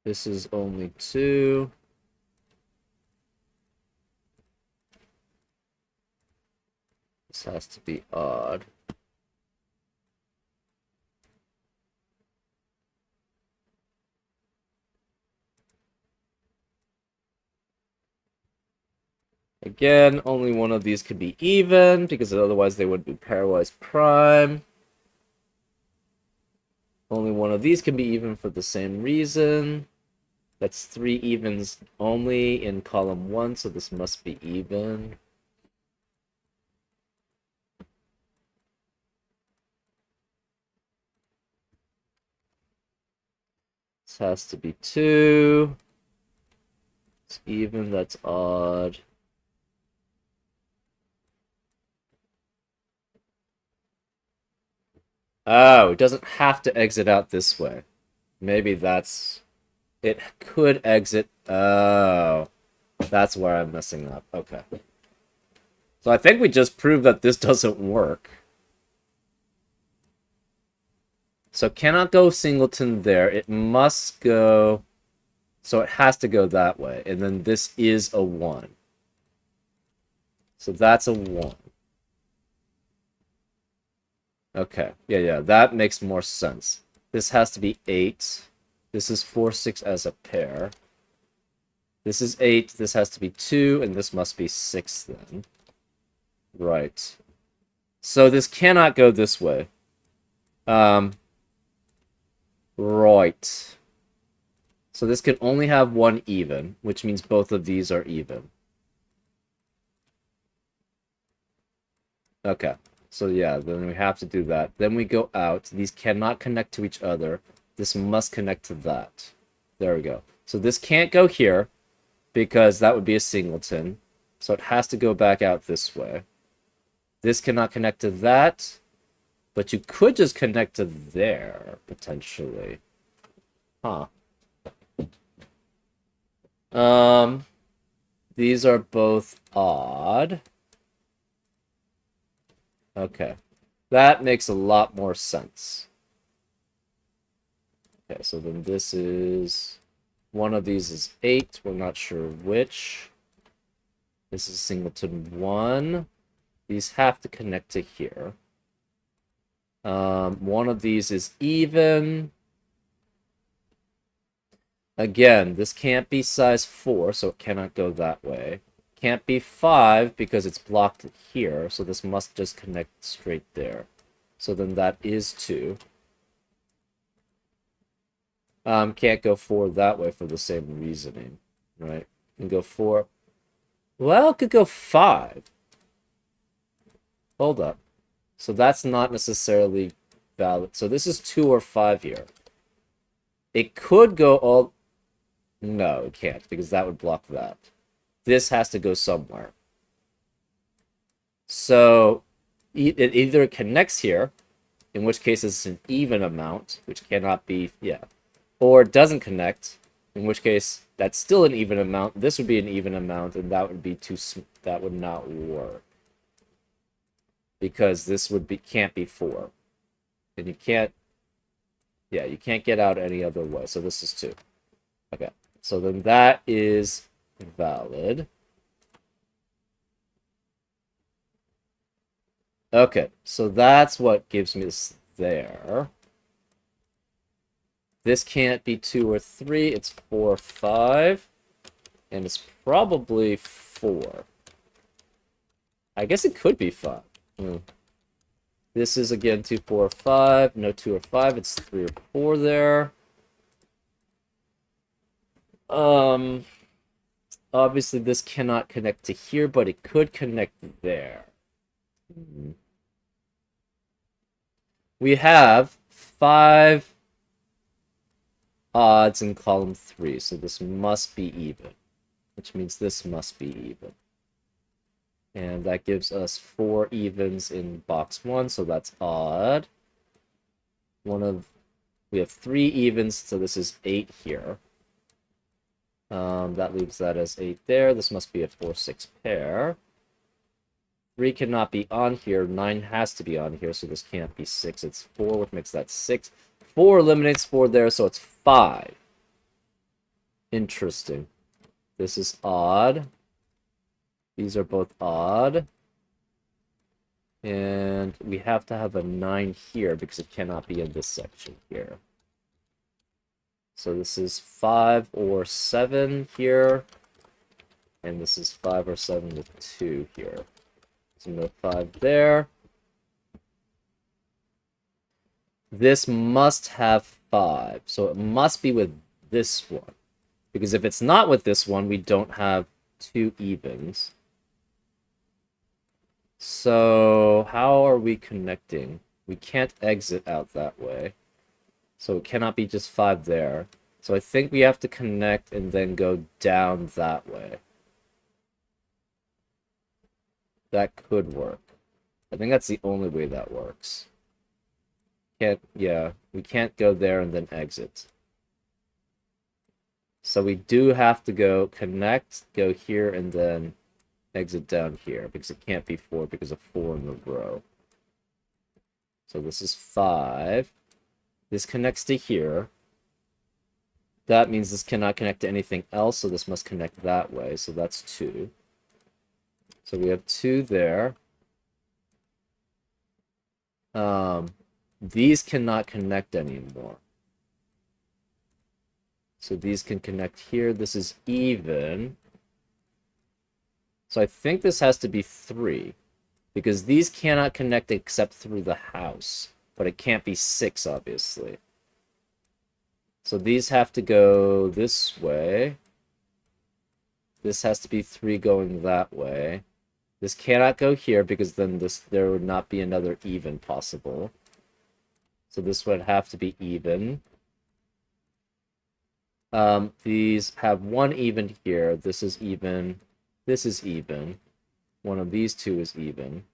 Speaker 1: This is only 2. This has to be odd. Again, only one of these could be even, because otherwise they would be pairwise prime. Only one of these can be even for the same reason. That's 3 evens only in column 1, so this must be even. This has to be 2. It's even, that's odd. Oh, it doesn't have to exit out this way. Maybe that's... It could exit... Oh. That's where I'm messing up. Okay. So I think we just proved that this doesn't work. So cannot go singleton there. It must go... So it has to go that way. And then this is a 1. So that's a 1. Okay. Yeah, that makes more sense. This has to be 8. This is 4, 6 as a pair. This is 8. This has to be 2. And this must be 6 then. Right. So this cannot go this way. Right. So this can only have 1 even, which means both of these are even. Okay. So yeah, then we have to do that. Then we go out. These cannot connect to each other. This must connect to that. There we go. So this can't go here because that would be a singleton. So it has to go back out this way. This cannot connect to that. But you could just connect to there, potentially. Huh. These are both odd. Okay. That makes a lot more sense. Okay, so then this is... One of these is 8. We're not sure which. This is singleton 1. These have to connect to here. One of these is even. Again, this can't be size 4, so it cannot go that way. Can't be 5 because it's blocked here, so this must just connect straight there. So then that is 2. Can't go 4 that way for the same reasoning, right? Can go 4. Well, could go 5. Hold up. So that's not necessarily valid. So this is 2 or 5 here. It could go all... No, it can't, because that would block that. This has to go somewhere. So it either connects here, in which case it's an even amount, which cannot be... Yeah. Or it doesn't connect, in which case that's still an even amount. This would be an even amount, and that would be too... That would not work. Because this would be can't be 4. And you can't... Yeah, you can't get out any other way. So this is 2. Okay. So then that is valid. Okay. So that's what gives me this there. This can't be 2 or 3. It's 4 or 5. And it's probably 4. I guess it could be 5. This is, again, 2, 4, 5. No 2 or 5. It's 3 or 4 there. Obviously, this cannot connect to here, but it could connect there. We have 5 odds in column 3, so this must be even, which means this must be even. And that gives us 4 evens in box 1, so that's odd. We have 3 evens, so this is 8 here. That leaves that as 8 there. This must be a 4-6 pair. 3 cannot be on here. 9 has to be on here, so this can't be 6. It's 4, which makes that 6. 4 eliminates 4 there, so it's 5. Interesting. This is odd. These are both odd. And we have to have a 9 here because it cannot be in this section here. So this is 5 or 7 here. And this is 5 or 7 with 2 here. So no 5 there. This must have 5. So it must be with this one. Because if it's not with this one, we don't have 2 evens. So how are we connecting? We can't exit out that way. So it cannot be just 5 there. So I think we have to connect and then go down that way. That could work. I think that's the only way that works. Yeah, we can't go there and then exit. So we do have to go connect, go here, and then exit down here, because it can't be 4 because of 4 in the row. So this is 5. This connects to here. That means this cannot connect to anything else, so this must connect that way. So that's 2. So we have 2 there. These cannot connect anymore. So these can connect here. This is even. So I think this has to be 3. Because these cannot connect except through the house. But it can't be 6, obviously. So these have to go this way. This has to be 3 going that way. This cannot go here because then there would not be another even possible. So this would have to be even. These have 1 even here. This is even. This is even. One of these 2 is even.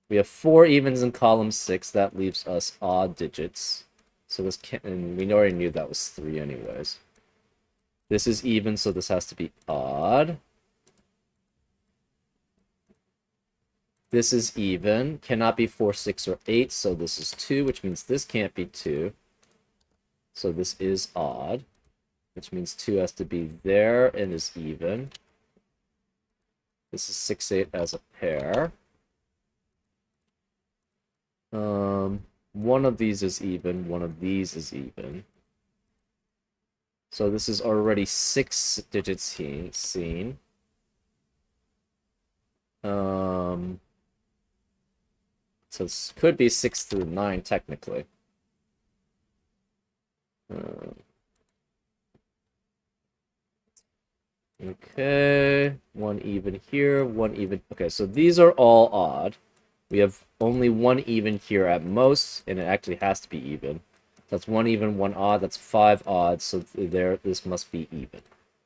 Speaker 1: We have 4 evens in column 6. That leaves us odd digits. So this can't, and we already knew that was 3 anyways. This is even, so this has to be odd. This is even. Cannot be 4, 6, or 8, so this is 2, which means this can't be 2. So this is odd, which means 2 has to be there and is even. This is 6, 8 as a pair. One of these is even, one of these is even. So this is already 6 digits seen. So this could be 6 through 9, technically. Okay, one even here, one even. Okay, so these are all odd. We have only one even here at most, and it actually has to be even. That's one even, one odd. That's 5 odds, so this must be even.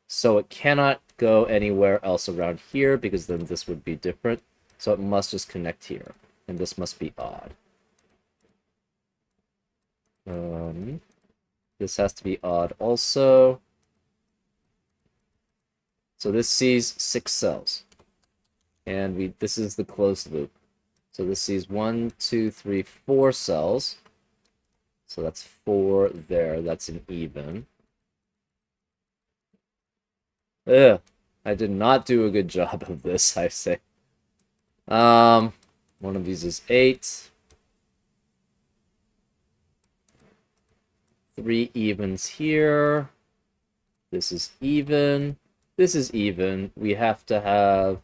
Speaker 1: So it cannot go anywhere else around here, because then this would be different. So it must just connect here, and this must be odd. This has to be odd also. So this sees 6 cells. And this is the closed loop. So this sees 1, 2, 3, 4 cells. So that's 4 there. That's an even. Ugh. I did not do a good job of this, I say. One of these is 8. 3 evens here. This is even. This is even. We have to have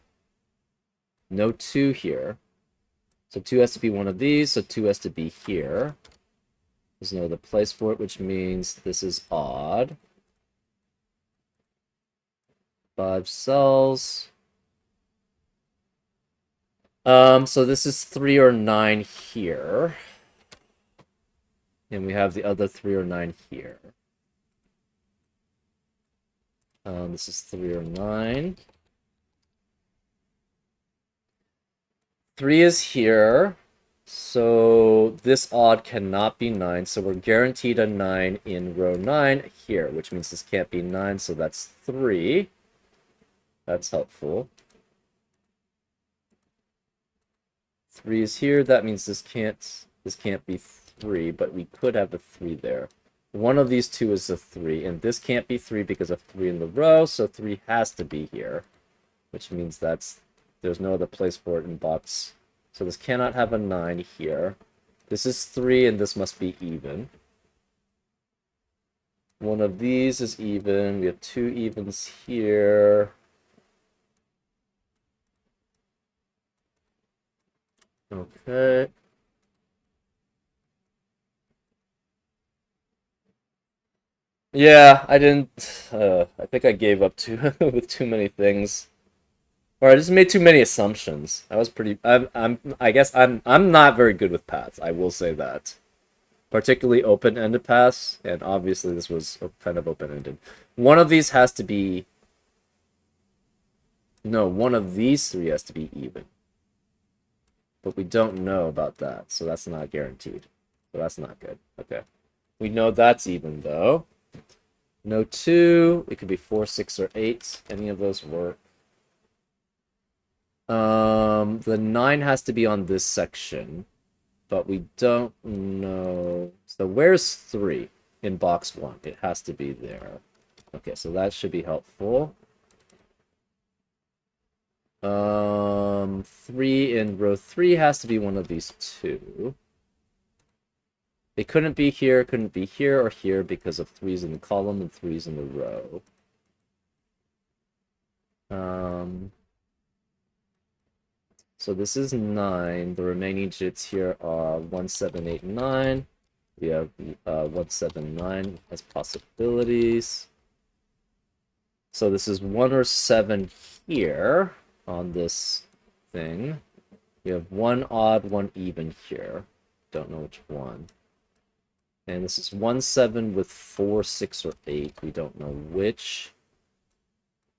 Speaker 1: no 2 here. So 2 has to be one of these, so 2 has to be here. There's no other place for it, which means this is odd. 5 cells. So this is 3 or 9 here. And we have the other 3 or 9 here. This is 3 or 9. 3 is here. So this odd cannot be 9. So we're guaranteed a 9 in row 9 here, which means this can't be 9. So that's 3. That's helpful. 3 is here. That means this can't be 3, but we could have a 3 there. One of these two is a 3, and this can't be 3 because of 3 in the row, so 3 has to be here, which means there's no other place for it in box. So this cannot have a 9 here. This is 3, and this must be even. One of these is even. We have 2 evens here. Okay. Yeah, I didn't. I think I gave up with too many things, or I just made too many assumptions. I was pretty. I guess I'm not very good with paths. I will say that, particularly open-ended paths, and obviously this was kind of open-ended. One of these has to be. No, one of these 3 has to be even, but we don't know about that, so that's not guaranteed. So that's not good. Okay, we know that's even though. No 2. It could be 4, 6, or 8. Any of those work. The 9 has to be on this section, but we don't know. So where's 3 in box 1? It has to be there. Okay, so that should be helpful. 3 in row 3 has to be one of these 2. It couldn't be here, couldn't be here or here because of 3's in the column and 3's in the row. So this is 9. The remaining digits here are 1, 7, 8, 9. We have 1, 7, 9 as possibilities. So this is 1 or 7 here on this thing. We have 1 odd, 1 even here. Don't know which one. And this is 1, 7 with 4, 6, or 8. We don't know which.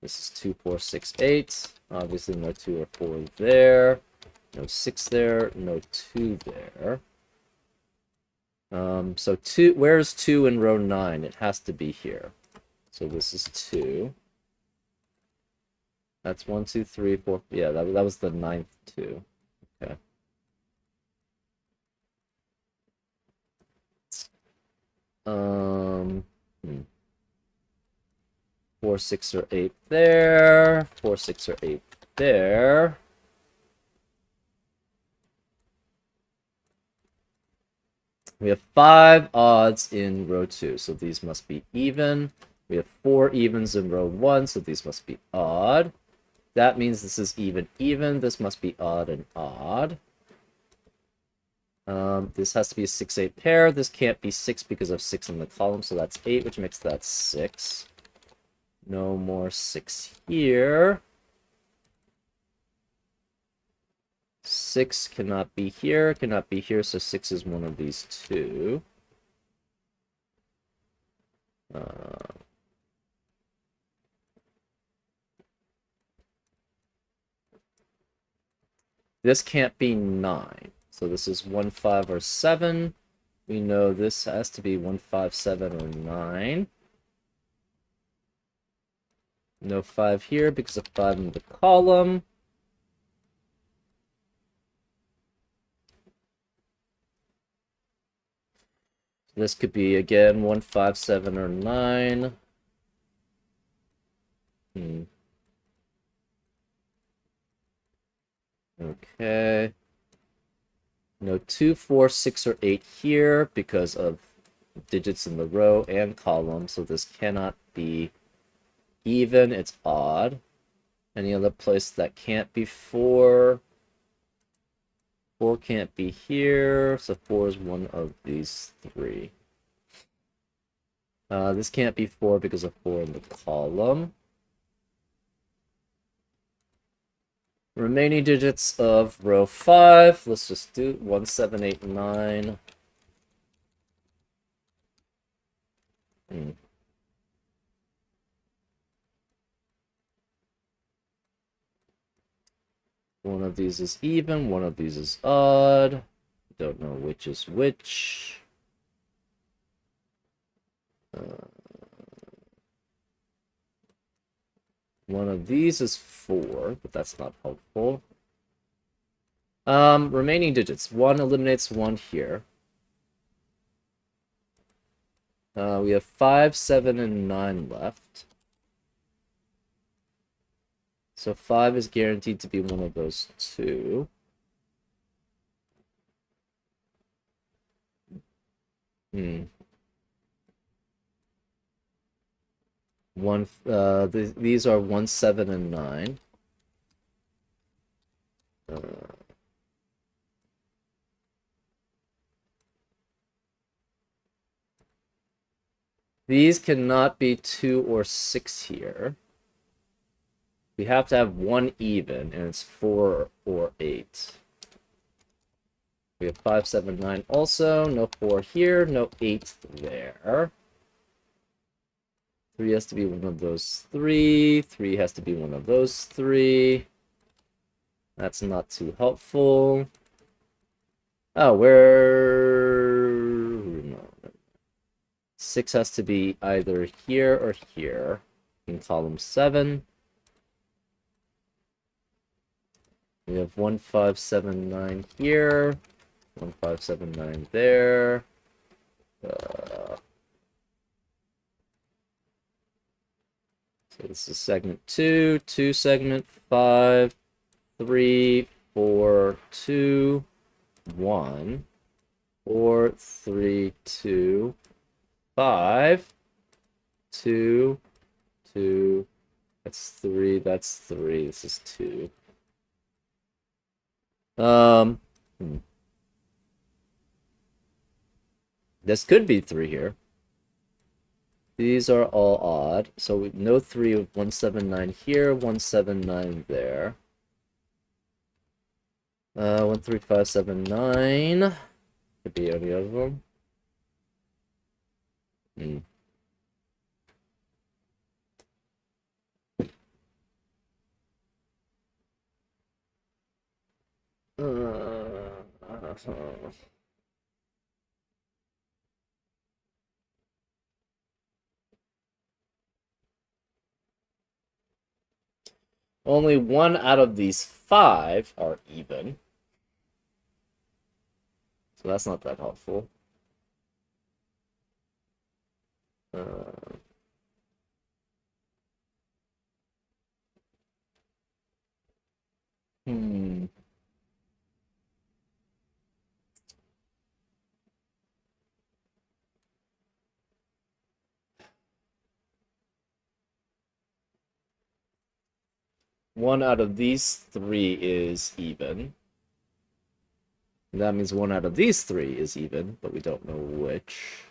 Speaker 1: This is 2, 4, 6, 8. Obviously no 2 or 4 there. No 6 there. No 2 there. So 2. Where's 2 in row 9? It has to be here. So this is 2. That's 1, 2, 3, 4. Yeah, that was the 9th 2. Hmm. 4, 6, or 8 there. 4, 6, or 8 there. We have 5 odds in row 2, so these must be even. We have 4 evens in row 1, so these must be odd. That means this is even, even. This must be odd and odd. This has to be a 6, 8 pair. This can't be 6 because of 6 in the column, so that's 8, which makes that 6. No more 6 here. 6 cannot be here, so 6 is one of these two. This can't be 9. So this is 1, 5, or 7. We know this has to be 1, 5, 7, or 9. No 5 here because of 5 in the column. This could be, again, 1, 5, 7, or 9. Okay. No 2, 4, 6, or 8 here because of digits in the row and column, so this cannot be even, it's odd. Any other place that can't be 4? 4 can't be here, so 4 is one of these 3. This can't be 4 because of 4 in the column. Remaining digits of row 5, let's just do 1, 7, 8, 9. One of these is even, one of these is odd. Don't know which is which. One of these is 4, but that's not helpful. Remaining digits. 1 eliminates 1 here. We have 5, 7, and 9 left. So 5 is guaranteed to be one of those two. These are 1, 7, and 9. These cannot be 2 or 6 here. We have to have one even, and it's 4 or 8. We have 5, 7, 9 also. No 4 here, no 8 there. 3 has to be one of those 3. 3 has to be one of those 3. That's not too helpful. Oh, where... No. 6 has to be either here or here in column 7. We have 1, 5, 7, 9 here. 1, 5, 7, 9 there. So this is segment 2, 2 segment 5, 3, 4, 2, 1, 4, 3, 2, 5, 2, 2, that's 3, that's 3, this is 2. This could be 3 here. These are all odd, so no 3 with 179 here, 179 there. 1, 3, 5, 7, 9. Could be any of them. Only 1 out of these 5 are even. So that's not that helpful. Uh, hmm. One out of these three is even. And that means one out of these three is even, but we don't know which.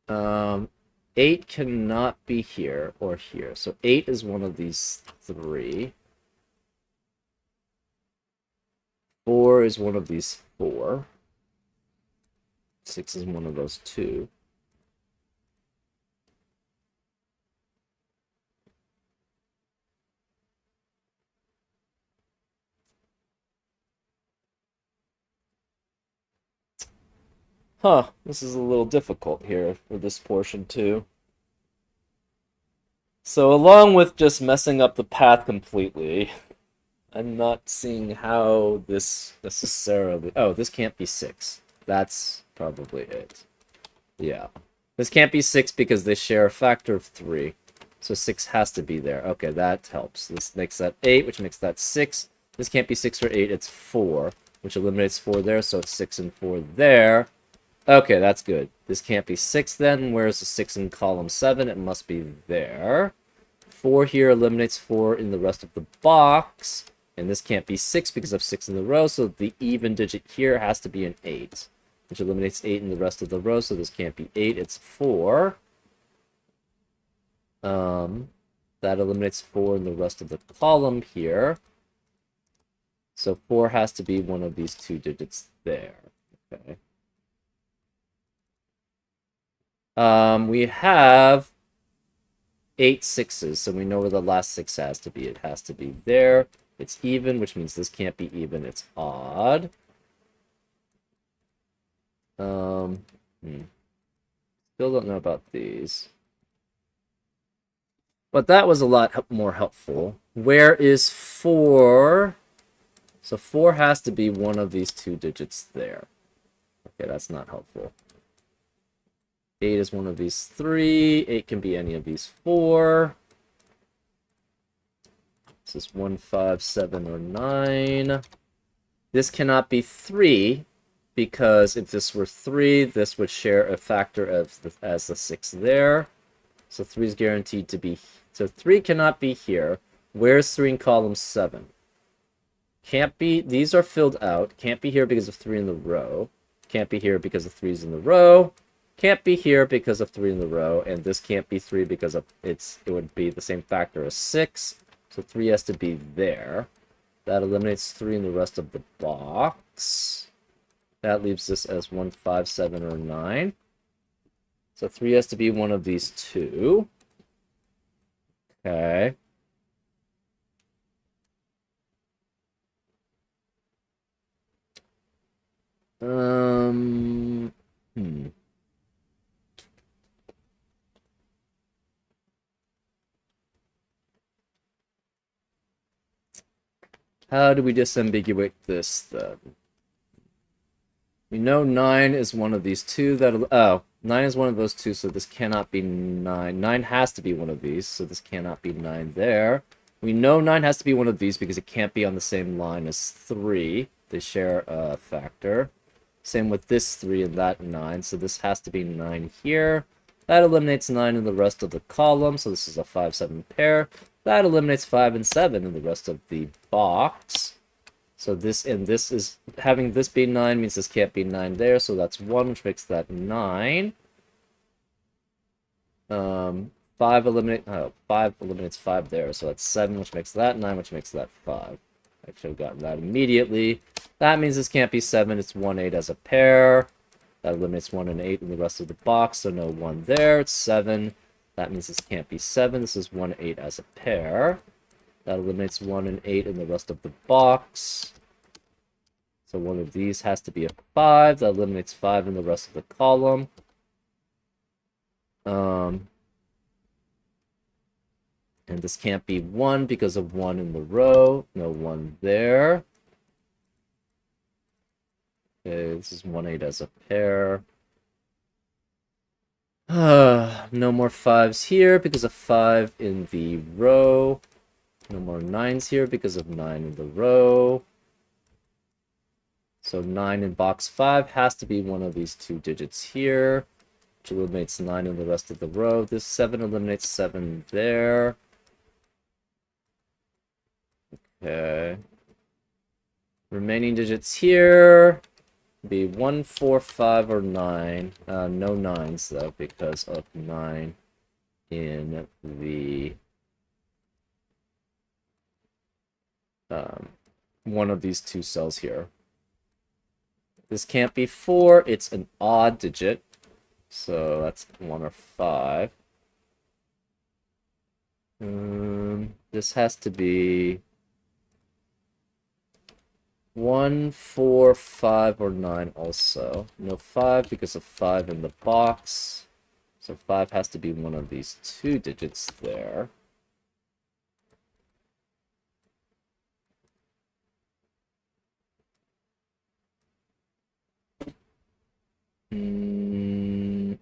Speaker 1: Um, 8 cannot be here or here. So 8 is one of these three. 4 is one of these four. 6 is one of those two. Huh, this is a little difficult here for this portion too. So along with just messing up the path completely, I'm not seeing how this necessarily... Oh, this can't be 6. That's probably it. Yeah. This can't be 6 because they share a factor of 3. So 6 has to be there. Okay, that helps. This makes that 8, which makes that 6. This can't be 6 or 8, it's 4, which eliminates 4 there, so it's 6 and 4 there. Okay, that's good. This can't be 6 then. Where's the 6 in column 7? It must be there. 4 here eliminates 4 in the rest of the box. And this can't be 6 because of 6 in the row, so the even digit here has to be an 8, which eliminates 8 in the rest of the row, so this can't be 8, it's 4. That eliminates 4 in the rest of the column here. So 4 has to be one of these two digits there. Okay. We have 8 6s, so we know where the last 6 has to be. It has to be there. It's even, which means this can't be even. It's odd. Still don't know about these. But that was a lot more helpful. Where is 4? So 4 has to be one of these two digits there. Okay, that's not helpful. 8 is one of these 3. 8 can be any of these 4. This is 1, 5, 7, or 9. This cannot be 3, because if this were 3, this would share a factor of as the 6 there. So 3 is guaranteed to be... So 3 cannot be here. Where's 3 in column 7? Can't be... These are filled out. Can't be here because of 3 in the row. Can't be here because of 3's in the row. Can't be here because of 3 in the row. And this can't be 3 because of... It would be the same factor as 6. So 3 has to be there. That eliminates 3 in the rest of the box. That leaves this as 1, 5, 7, or 9. So 3 has to be one of these two. Okay. Hmm. How do we disambiguate this, then? We know 9 is one of these two. 9 is one of those two, so this cannot be 9. 9 has to be one of these, so this cannot be 9 there. We know 9 has to be one of these because it can't be on the same line as 3. They share a factor. Same with this 3 and that 9, so this has to be 9 here. That eliminates 9 in the rest of the column, so this is a 5, 7 pair. That eliminates 5 and 7 in the rest of the box. So this and this is... Having this be 9 means this can't be 9 there, so that's 1, which makes that 9. 5 eliminates 5 there, so that's 7, which makes that 9, which makes that 5. I should have gotten that immediately. That means this can't be 7, it's 1, 8 as a pair. That eliminates 1 and 8 in the rest of the box, so no 1 there. It's 7. That means this can't be 7. This is 1, 8 as a pair. That eliminates 1 and 8 in the rest of the box. So one of these has to be a 5. That eliminates 5 in the rest of the column. And this can't be 1 because of 1 in the row. No 1 there. Okay, this is 1-8 as a pair. No more 5s here because of 5 in the row. No more 9s here because of 9 in the row. So 9 in box 5 has to be one of these two digits here, which eliminates 9 in the rest of the row. This 7 eliminates 7 there. Okay. Remaining digits here be 1, 4, 5, or 9. No 9s, though, because of 9 in the one of these two cells here. This can't be 4. It's an odd digit. So that's 1 or 5. This has to be 1, 4, 5, or 9 also. No 5 because of 5 in the box. So 5 has to be one of these two digits there. We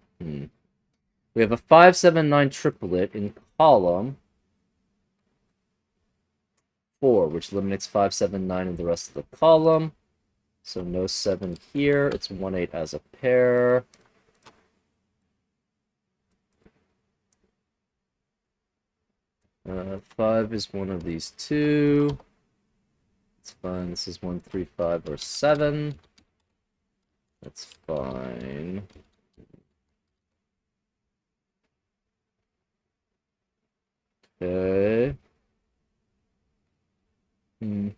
Speaker 1: have a 5, 7, 9 triplet in column 4, which eliminates 5, 7, 9 in the rest of the column. So no 7 here. It's 1, 8 as a pair. Five is one of these two. It's fine. This is 1, 3, 5, or 7. That's fine. Okay. Hmm.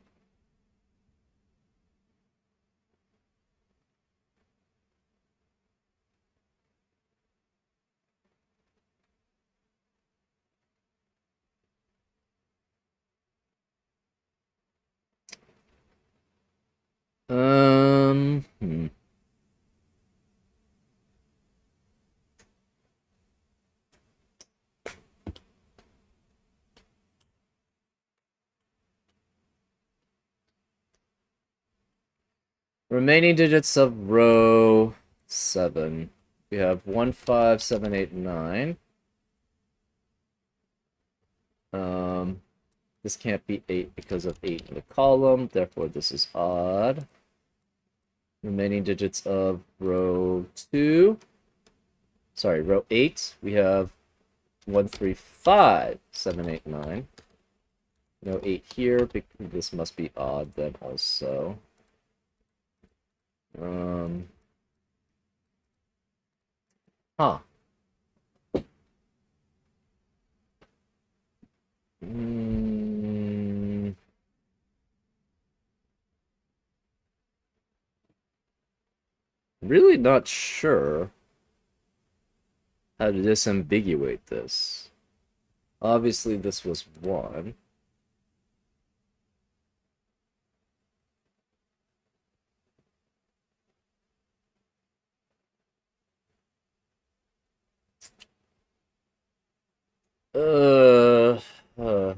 Speaker 1: Remaining digits of row 7. We have 1, 5, 7, 8, 9. This can't be 8 because of 8 in the column, therefore this is odd. Remaining digits of row 2. Sorry, row 8. We have 1, 3, 5, 7, 8, 9. No 8 here, this must be odd then also. Huh. Really not sure how to disambiguate this. Obviously, this was 1. Uh, uh.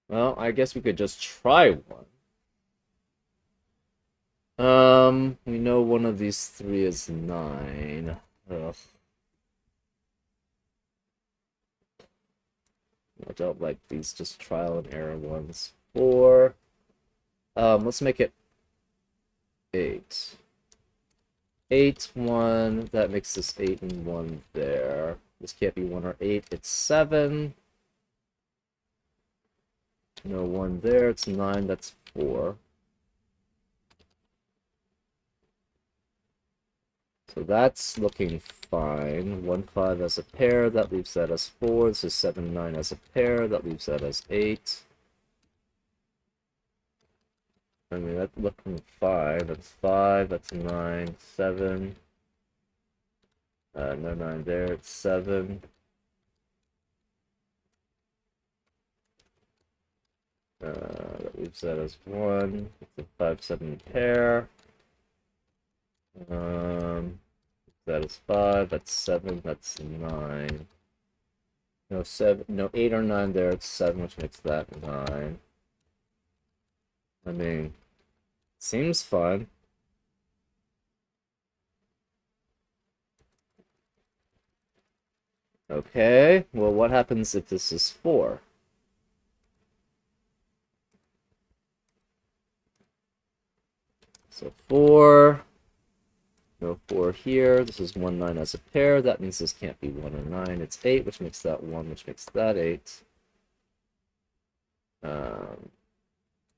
Speaker 1: Well, I guess we could just try one. We know one of these three is 9. Ugh. I don't like these just trial and error ones. 4. Let's make it 8. 8, 1. That makes this 8 and 1 there. This can't be 1 or 8. It's 7. No 1 there. It's 9. That's 4. So that's looking fine. 1, 5 as a pair. That leaves that as 4. This is 7, 9 as a pair. That leaves that as 8. I mean, that's looking fine. That's 5. That's 9. 7. No 9 there. It's 7. That leaves that as 1. It's a 5, 7 pair. That is 5. That's 7. That's 9. No 7. No 8 or 9 there. It's 7, which makes that 9. I mean, seems fun. Okay. Well, what happens if this is 4? So 4. No 4 here. This is 1, 9 as a pair. That means this can't be 1 or 9. It's 8, which makes that 1, which makes that 8.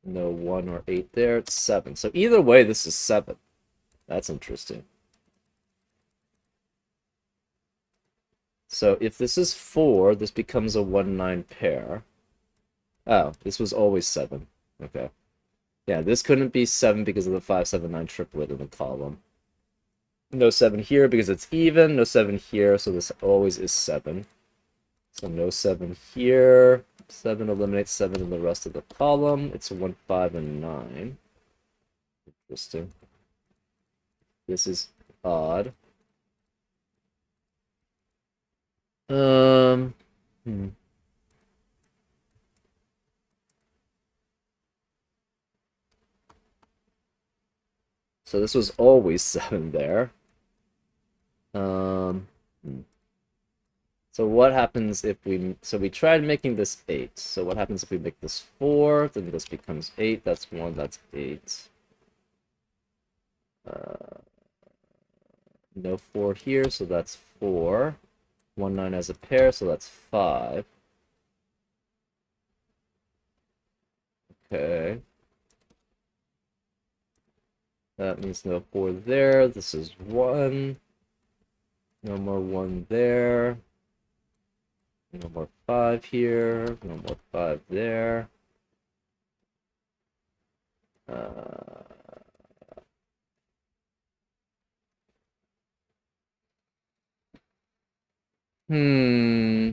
Speaker 1: No 1 or 8 there. It's 7. So either way, this is 7. That's interesting. So if this is 4, this becomes a 1, 9 pair. Oh, this was always 7. Okay. Yeah, this couldn't be 7 because of the 5, 7, 9 triplet in the column. No 7 here because it's even. No 7 here, so this always is 7. So no 7 here. 7 eliminates 7 in the rest of the column. It's 1, 5, and 9. Interesting. This is odd. Hmm. So this was always 7 there. Hmm. So what happens if we tried making this 8. So what happens if we make this 4? Then this becomes 8. That's 1, that's 8. No 4 here, so that's 4. 1, 9 as a pair, so that's 5. Okay. That means no 4 there. This is 1. No more 1 there. No more 5 here. No more 5 there. Hmm.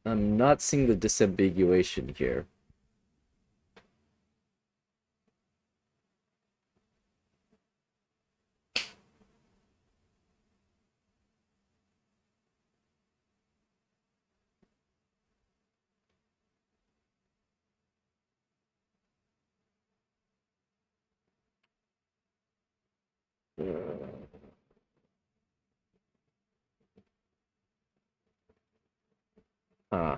Speaker 1: I'm not seeing the disambiguation here. Huh.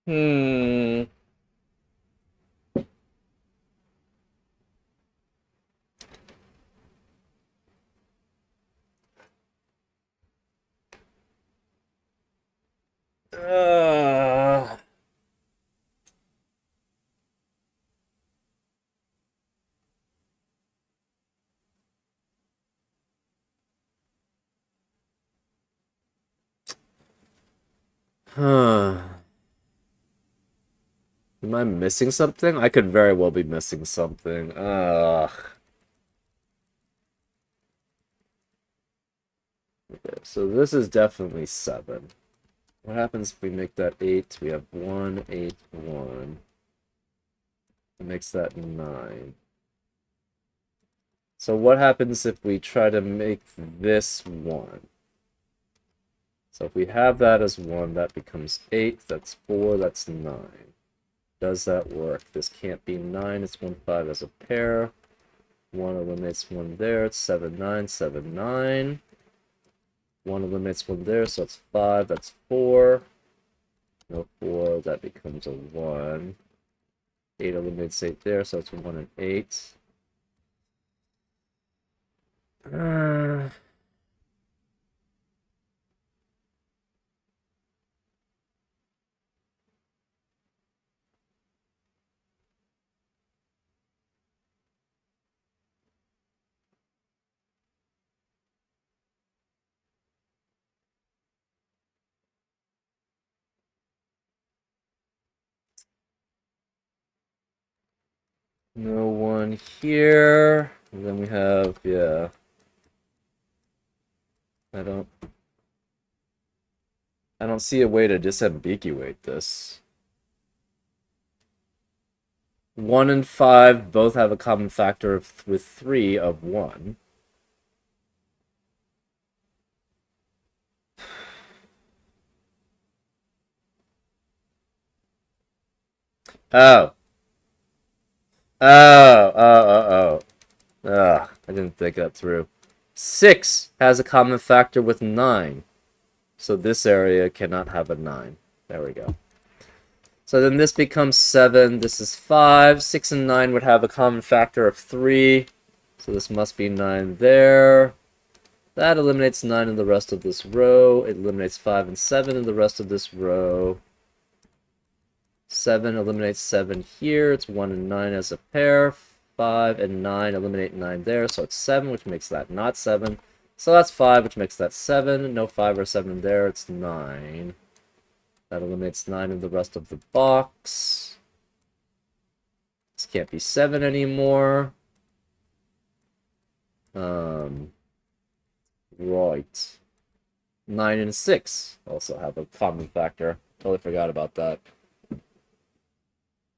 Speaker 1: Hmm. Uh, huh. Am I missing something? I could very well be missing something. Ugh. Okay, so this is definitely 7. What happens if we make that 8? We have 1, 8, 1. It makes that 9. So what happens if we try to make this 1? So if we have that as 1, that becomes 8. That's 4. That's 9. Does that work? This can't be 9. It's 1, 5 as a pair. 1 eliminates 1 there. It's 7, 9, 7, 9. 1 eliminates 1 there, so it's 5. That's 4. No 4. That becomes a 1. 8 eliminates 8 there, so it's 1 and 8. Uh, No one here. And then we have, yeah. I don't see a way to disambiguate this. 1 and 5 both have a common factor with 3 of 1. Oh. Oh. Ugh, I didn't think that through. 6 has a common factor with 9. So this area cannot have a 9. There we go. So then this becomes 7. This is 5. 6 and 9 would have a common factor of 3. So this must be 9 there. That eliminates 9 in the rest of this row. It eliminates 5 and 7 in the rest of this row. 7 eliminates 7 here. It's 1 and 9 as a pair. 5 and 9 eliminate 9 there. So it's 7, which makes that not 7. So that's 5, which makes that 7. No 5 or 7 there. It's 9. That eliminates 9 in the rest of the box. This can't be 7 anymore. Right. 9 and 6 also have a common factor. Totally forgot about that.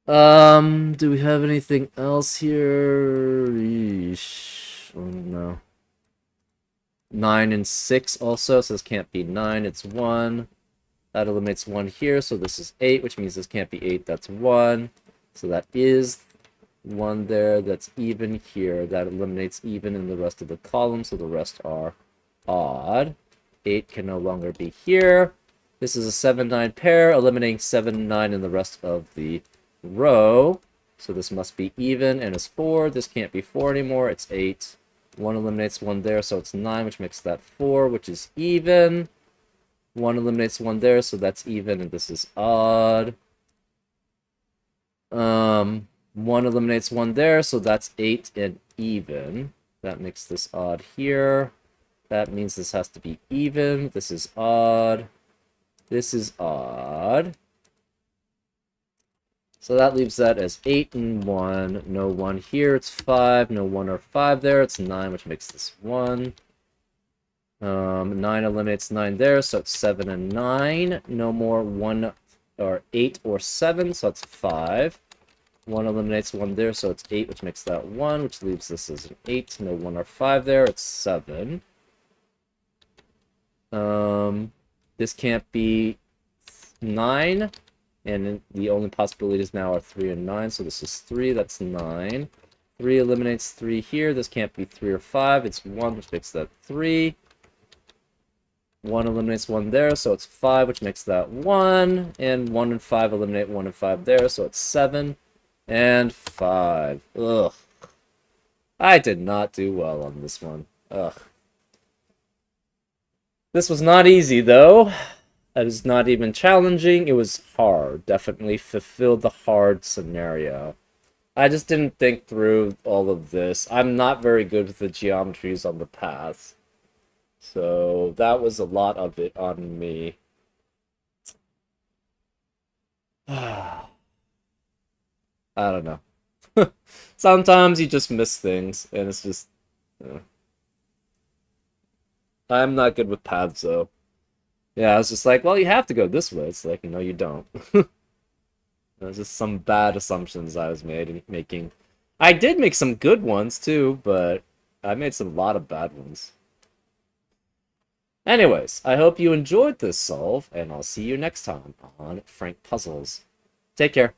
Speaker 1: Do we have anything else here? Eesh. Oh, no. 9 and 6 also, so this can't be 9, it's 1. That eliminates 1 here, so this is 8, which means this can't be 8, that's 1. So that is 1 there, that's even here. That eliminates even in the rest of the column, so the rest are odd. 8 can no longer be here. This is a 7-9 pair, eliminating 7 9 in the rest of the row. So this must be even, and it's 4. This can't be 4 anymore, it's 8. 1 eliminates 1 there, so it's 9, which makes that 4, which is even. 1 eliminates 1 there, so that's even, and this is odd. 1 eliminates 1 there, so that's 8 and even. That makes this odd here. That means this has to be even. This is odd. This is odd. So that leaves that as 8 and 1. No 1 here, it's 5. No 1 or 5 there, it's 9, which makes this 1. 9 eliminates 9 there, so it's 7 and 9. No more 1 or 8 or 7, so it's 5. 1 eliminates 1 there, so it's 8, which makes that 1, which leaves this as an 8. No 1 or 5 there, it's 7. This can't be 9, and the only possibilities now are 3 and 9, so this is 3, that's 9. 3 eliminates 3 here, this can't be 3 or 5, it's 1, which makes that 3. 1 eliminates 1 there, so it's 5, which makes that 1. And 1 and 5 eliminate 1 and 5 there, so it's 7 and 5. Ugh. I did not do well on this one. Ugh. This was not easy, though. It was not even challenging. It was hard. Definitely fulfilled the hard scenario. I just didn't think through all of this. I'm not very good with the geometries on the paths. So that was a lot of it on me. I don't know. Sometimes you just miss things, and it's just... I'm not good with paths, though. Yeah, I was just like, well, you have to go this way. It's like, no, you don't. There's just some bad assumptions I was making. I did make some good ones, too, but I made a lot of bad ones. Anyways, I hope you enjoyed this solve, and I'll see you next time on Frank Puzzles. Take care.